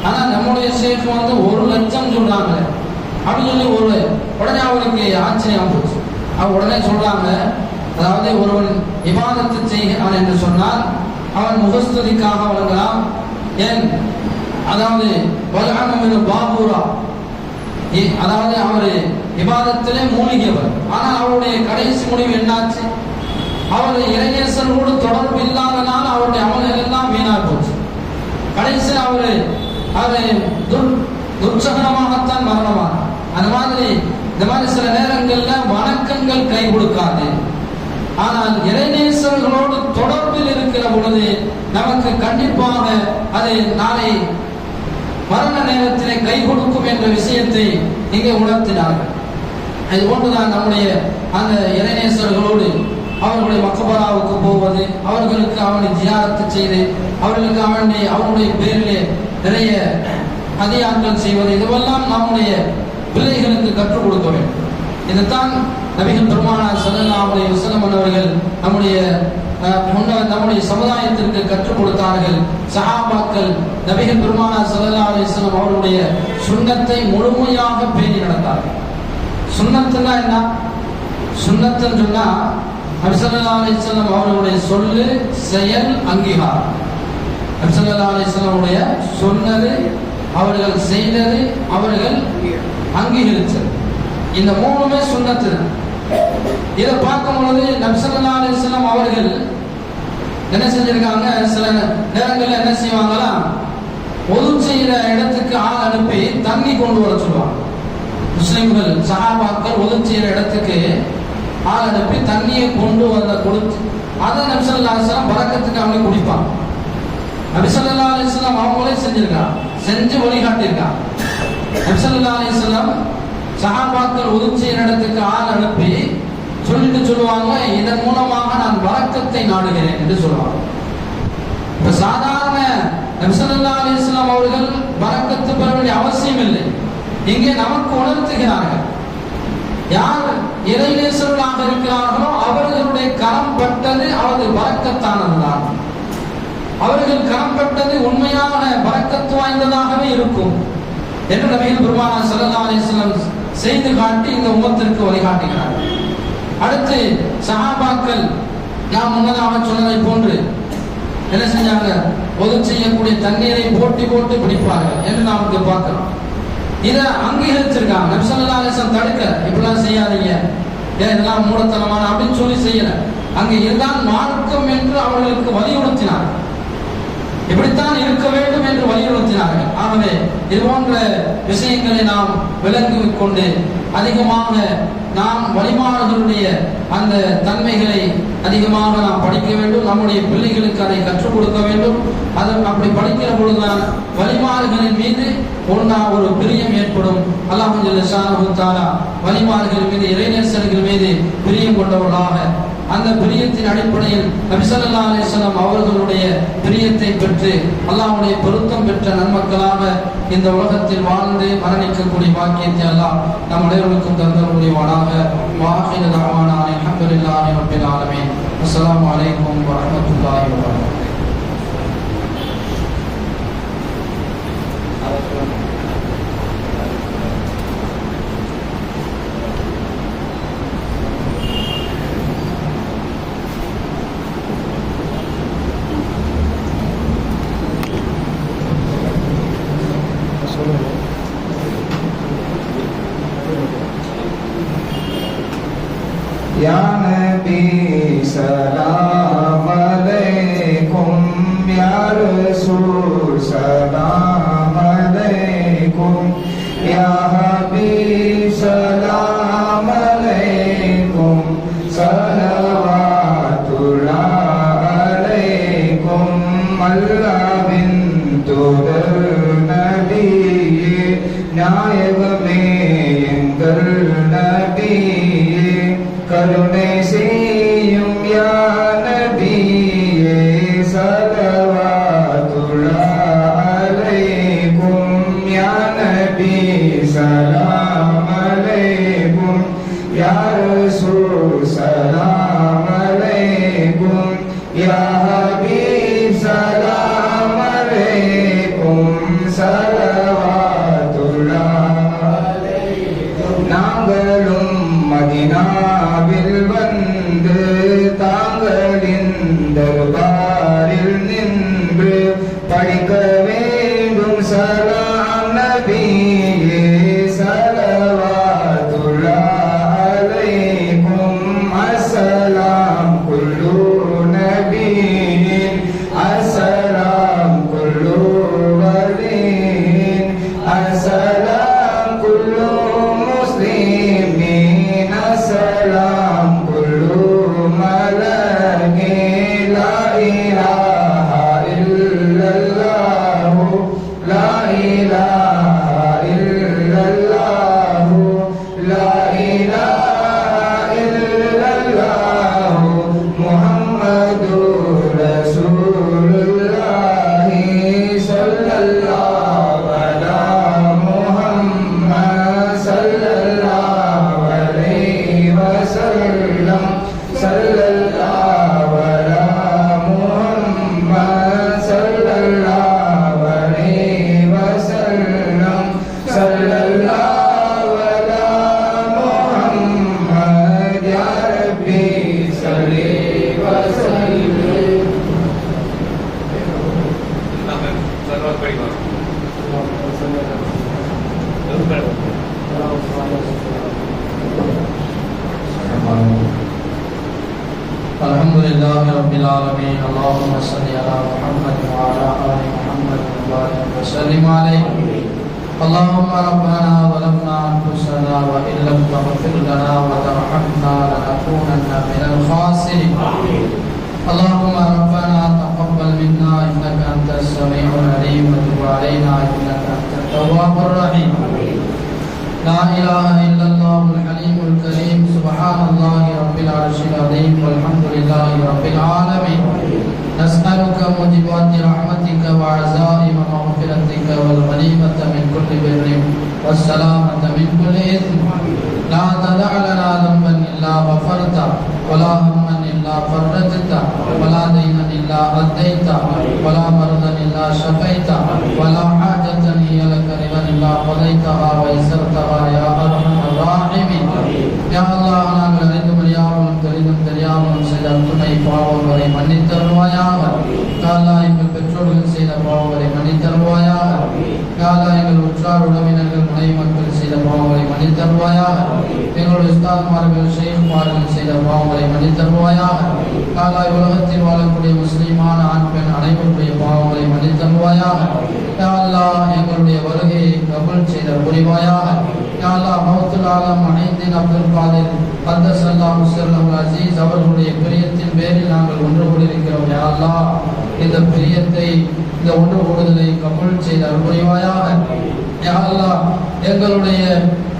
ஆனா நம்முடைய ஷேக் 1,00,000 சொல்றாங்க அப்படின்னு சொல்லி உடனே அவருக்கு ஆச்சரியம் போச்சு. அவர் உடனே சொல்றாங்க, அதாவது ஒருவன் இபாதத்து செய்கிறான் என்று சொன்னால் அவன் முகஸ்துதிக்காக வழங்கலாம். ஏன், அதாவது பாபூரா, அதாவது அவர் இபாதத்திலே மூழ்கியவர். ஆனால் அவருடைய கடைசி முடிவு என்னாச்சு? அவர் இறைநேசரோடு தொடர்பு இல்லாதனால அவருடைய அமல்கள் எல்லாம் வீணா போச்சு. கடைசியில் அவரு துர்ச்சகனமாகத்தான் மரணமானார். அந்த மாதிரி இந்த மாதிரி சில நேரங்கள்ல வணக்கங்கள் கை கொடுக்காது. ஆனால் இறைநேசர்களோடு தொடர்பில் இருக்கிற பொழுது நமக்கு கண்டிப்பாக அது நாளை மரண நேரத்திலே கை கொடுக்கும் என்ற விஷயத்தை இங்கே உணர்த்தினார்கள். இது போன்றுதான் நம்முடைய அந்த இறைநேசர்களோடு அவர்களுடைய மக்பராவுக்கு போவது, அவர்களுக்கு அவனை ஜியாரத்து செய்து அவர்களுக்கு அவனுடைய பேரிலே நிறைய அதிகாரங்கள் செய்வது, இதுவெல்லாம் நம்முடைய பிள்ளைகளுக்கு கற்றுக் கொடுக்க வேண்டும். இதுதான் நபிகள் பெருமானார் ஸல்லல்லாஹு அலைஹி வஸல்லம் அவர்கள் நம்முடைய சமுதாயத்திற்கு கற்றுக் கொடுத்தார்கள். சஹாபாக்கள் நபிகள் பெருமானார் ஸல்லல்லாஹு அலைஹி வஸல்லம் அவருடைய சுன்னத்தை முழுமையாக பேணி நடந்தார்கள். சுன்னத்துன்னா என்ன? சுன்னத்துன்னு சொன்னா நபி ஸல்லல்லாஹு அலைஹி வஸல்லம் அவர்களுடைய சொல்லு, செயல், அங்கீகாரம். நபி ஸல்லல்லாஹு அலைஹி வஸல்லம் உடைய சொன்னது, அவர்கள் செய்தது, அவர்கள் அங்கீகரித்தது, இந்த மூணுமே சுன்னத்து. இதை பார்க்கும் பொழுது நபி ஸல்லல்லாஹு அலைஹி வஸல்லம் அவர்கள் என்ன செஞ்சிருக்காங்க? சில நேரங்கள்ல என்ன செய்வாங்களா, ஒது செய்யற இடத்துக்கு ஆள் அனுப்பி தண்ணி கொண்டு வர சொல்லுவாங்க. முஸ்லிம்கள் சஹாபாக்கள் ஒது செய்யற இடத்துக்கு ஆள் அனுப்பி தண்ணியை கொண்டு வந்த கொடுத்து அதை நபி ஸல்லல்லாஹு அலைஹி வஸல்லம் பரக்கத்துக்கு அவங்க குடிப்பாங்க. நபி ஸல்லல்லாஹு அலைஹி வஸல்லம் அவங்களே செஞ்சிருக்காங்க, செஞ்சு வழிகாட்டியிருக்காங்க. நபி ஸல்லல்லாஹு அலைஹி வஸல்லம் சஹாபாக்கள் ஒது செய்யற இடத்துக்கு ஆள் அனுப்பி சொல்லுவாங்க, இதன் மூலமாக நான் பரக்கத்தை நாடுகிறேன் என்று சொல்லுவாங்க. இப்ப சாதாரண நபி ஸல்லல்லாஹு அலைஹி வஸல்லம் அவர்கள் பரக்கத்து பெற வேண்டிய அவசியம் இல்லை. இங்கே நமக்கு உணர்த்துகிறார்கள், யார் இறைநேசர்களாக இருக்கிறார்களோ அவர்களுடைய கரம் பட்டது அது பரக்கத்தானதுதான். அவர்கள் கரம் பட்டது உண்மையான பரக்கத்து வாய்ந்ததாகவே இருக்கும் என்று நபிகள் பெருமானார் ஸல்லல்லாஹு அலைஹி வஸல்லம் செய்து காட்டி இந்த உம்மத்திற்கு வழிகாட்டுகிறார்கள். அடுத்து சஹாபாக்கள் நாம் முன்னதாக சொன்னதை போன்று என்ன செஞ்சாங்க? ஒது செய்யக்கூடிய தண்ணீரை போட்டி போட்டு பிடிப்பார்கள் என்று நாம் இங்க பார்க்கிறோம். இதை அங்கீகரிச்சிருக்காங்க. நபி ஸல்லல்லாஹு அலைஹி வஸல்லம் தடுக்க, இப்படிலாம் செய்யாதீங்க, இதெல்லாம் மூடத்தனமான அப்படின்னு சொல்லி செய்யல. அங்கே இதுதான் மார்க்கம் என்று அவர்களுக்கு வலியுறுத்தினார். இப்படித்தான் இருக்க வேண்டும் என்று வலியுறுத்தினார்கள். ஆகவே இது போன்ற விஷயங்களை நாம் விளங்கிக் கொண்டு அதிகமாக நாம் வழிமாறுகளுடைய அந்த தன்மைகளை அதிகமாக நாம் படிக்க வேண்டும். நம்முடைய பிள்ளைகளுக்கு அதை கற்றுக் கொடுக்க வேண்டும். அதற்கு அப்படி படிக்கிற பொழுதுதான் வழிமாறுகளின் மீது ஒரு பிரியம் ஏற்படும். அல்லாஹ் ஜல்ல ஷானஹு தஆலா வழிமாறுகள் மீது, இறைநேசர்கள் மீது பிரியம் கொண்டவர்களாக, அந்த பிரியத்தின் அடிப்படையில் நபி ஸல்லல்லாஹு அலைஹி வஸல்லம் அவர்களுடைய பிரியத்தை பெற்று அல்லாஹ்வுடைய பொருத்தம் பெற்ற நன்மக்களாக இந்த உலகத்தில் வாழ்ந்து மரணிக்கக்கூடிய பாக்கியத்தை அல்லாஹ் நம் அனைவருக்கும் தந்தருள்வானாக. வாஹிரு தஅவானா அல்ஹம்துலில்லாஹி ரப்பில் ஆலமீன். அஸ்ஸலாமு அலைக்கும் வரஹ்மத்துல்லாஹி வபரகாத்துஹு. Ya Nabi salam या रसूल सलाम अलैकुम या हबीब सलाम अलैकुम सलवातुल्लाह अलैकुम अल्लाஹ்வின் தூதர் நபியே நாயகமே எங்கள் நபியே கருணை செய்யும் யா நபியே சலவாத்துல்லாஹ் அலைக்கும் யா நபி சலாம் அலைக்கும் யா ரசூல் சலாம் அலைக்கும் யா ஹபீப் சலாம் அலைக்கும் சலவாத்துல்லாஹ் அலைக்கும் நாங்களும் மதீனாவில் வந்து தாங்களின் தர்பாரில் நின்று படிக்க வேண்டும் சலாம் நபியே சலவாத்துல்லாஹ் அலைக்கும் அஸ்ஸலாம் குல்லு நபியின் அஸ்ஸலாம் குல்லு வலியின் அஸ்ஸலாம் குல்லு முஸ்லிமின் அஸ்ஸலாம் குல்லு மலகி லா இலாஹா இல்லல்லாஹு லா இலாஹா இல்லல்லாஹு லா இலாஹா இல்லல்லாஹு முஹம்மதுர் ரசூலுல்லாஹி ஸல்லல்லாஹு அலா முஹம்மத் ஸல்லல்லாஹு அலைஹி வஸல்லம் ஸல்லல்லாஹு அலா முஹம்மத் ஸல்லல்லாஹு அலைஹி வஸல்லம் ஸல்லல்லாஹு அலா முஹம்மத் யா ரப்பி ஸல்லி வஸல்லிம் Alhamdulillahi Rabbil Alamin. Allahumma salli ala Muhammad wa ala ali Muhammad wa barik wa sallim alayhi. Allahumma rabbana zalamna anfusana wa in lam taghfir lana wa tarhamna lanakunanna minal khasirin. Allahumma rabbana taqabbal minna innaka antas sami'ul alim wa tub alayna innaka antat tawwabur rahim. La ilaha illallahul halimul karim. Subhanallahi rabbil arshil azim walhamdulillahi rabbil alamin. Nas'aluka mujibati rahmatika wa azaima maghfiratika wal ghanimata min kulli birrin was salamata min kulli ithm. La tada' lana dhanban illa ghafarta wa la hamman illa farajta wa la daynan illa addaita wa la maradan illa shafaita wa la hajatan hiya laka ridan illa qadaitaha wa yassartaha ya arhamar rahimin. Ya Allah, நாங்கள் அறிந்தும் அறியாமலும் தெரிந்தும் தெரியாமலும் செய்த அத்துணை பாவங்களை மன்னித்தருள்வாயாக. யா அல்லாஹ், எங்கள் பெற்றோர்கள் செய்த பாவங்களை மன்னித்தருள்வாயாக. யா அல்லாஹ், எங்கள் உற்றார் உறவினர்கள் மனைவி மக்கள் செய்த பாவங்களை மன்னித்தருள்வாயாக. எங்களுடைய உஸ்தாத்மார்கள் ஷேக்மார்கள் செய்த பாவங்களை மன்னித்தருள்வாயாக. யா அல்லாஹ், உலகத்தில் வாழக்கூடிய முஸ்லிமான ஆண் பெண் அனைவருடைய பாவங்களை மன்னித்தருள்வாயாக. யா அல்லாஹ், எங்களுடைய வருகையை கபூல் செய்த புரிவாயாக. யா அல்லாஹ், மௌத்துல் ஆலம் அனைத்தின் அப்துல் காதிர் கத்தஸல்லாஹு ஸல்லல்லாஹு அஸீஸ் அவர்களுடைய பிரியத்தின் பேரில் நாங்கள் ஒன்று கூடியிருக்கிறோம். யா அல்லாஹ், இந்த பிரியத்தை, இந்த ஒன்று கூடுதலை கபூல் செய்த புரிவாயாக. யா அல்லாஹ், எங்களுடைய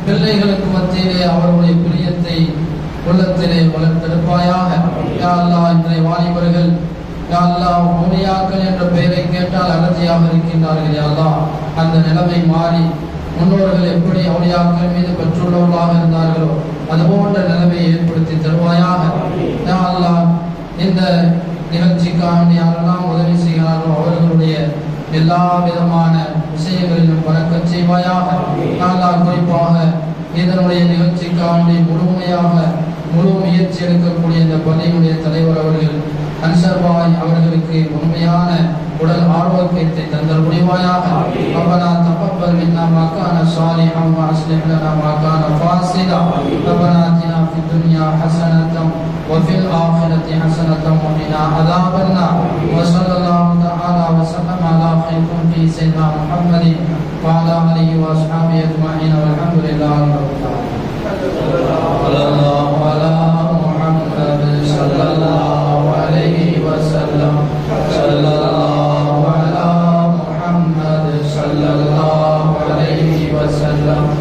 பிள்ளைகளுக்கு மத்தியிலே அவர்களுடைய பிரியத்தை உள்ளத்திலே வளர்த்தெடுப்பாயாக. யா அல்லாஹ், இன்றைய வாலிபர்கள் யா அல்லாஹ் மௌலியாக்கள் என்ற பெயரை கேட்டால் அலர்ஜியாக இருக்கின்றார்கள். யா அல்லாஹ், அந்த நிலைமை மாறி முன்னோர்கள் எப்படி அவுலியாக்கள் மீது பெற்றுள்ளவர்களாக இருந்தார்களோ அதுபோன்ற நிலைமையை ஏற்படுத்தி தருவாயாக. யா அல்லாஹ், இந்த நிகழ்ச்சிக்காக யாரெல்லாம் உதவி செய்கிறார்களோ அவர்களுடைய எல்லா விதமான விஷயங்களிலும் பறக்கச் செய்வாயாக. யா அல்லாஹ், குறிப்பாக இதனுடைய நிகழ்ச்சிக்காக முழுமையாக முழு முயற்சி எடுக்கக்கூடிய இந்த பள்ளியினுடைய தலைவர் அவர்கள் அன்சர்பாய் அவர்களுக்கு உண்மையான உடல் ஆரோக்கியத்தை தந்தல் முடிவாயாக. அப்ப நான் وتقبل منا ما كان صالحا وأصلح لنا ما كان فاسدا. ربنا آتنا في الدنيا حسنة وفي الآخرة حسنة وقنا عذاب النار. وصلى الله تعالى وسلم على خير خلقه سيدنا محمد وعلى آله وأصحابه أجمعين والحمد لله رب العالمين. صلى الله على محمد صلى الله عليه وسلم. صلى الله على محمد صلى الله عليه وسلم.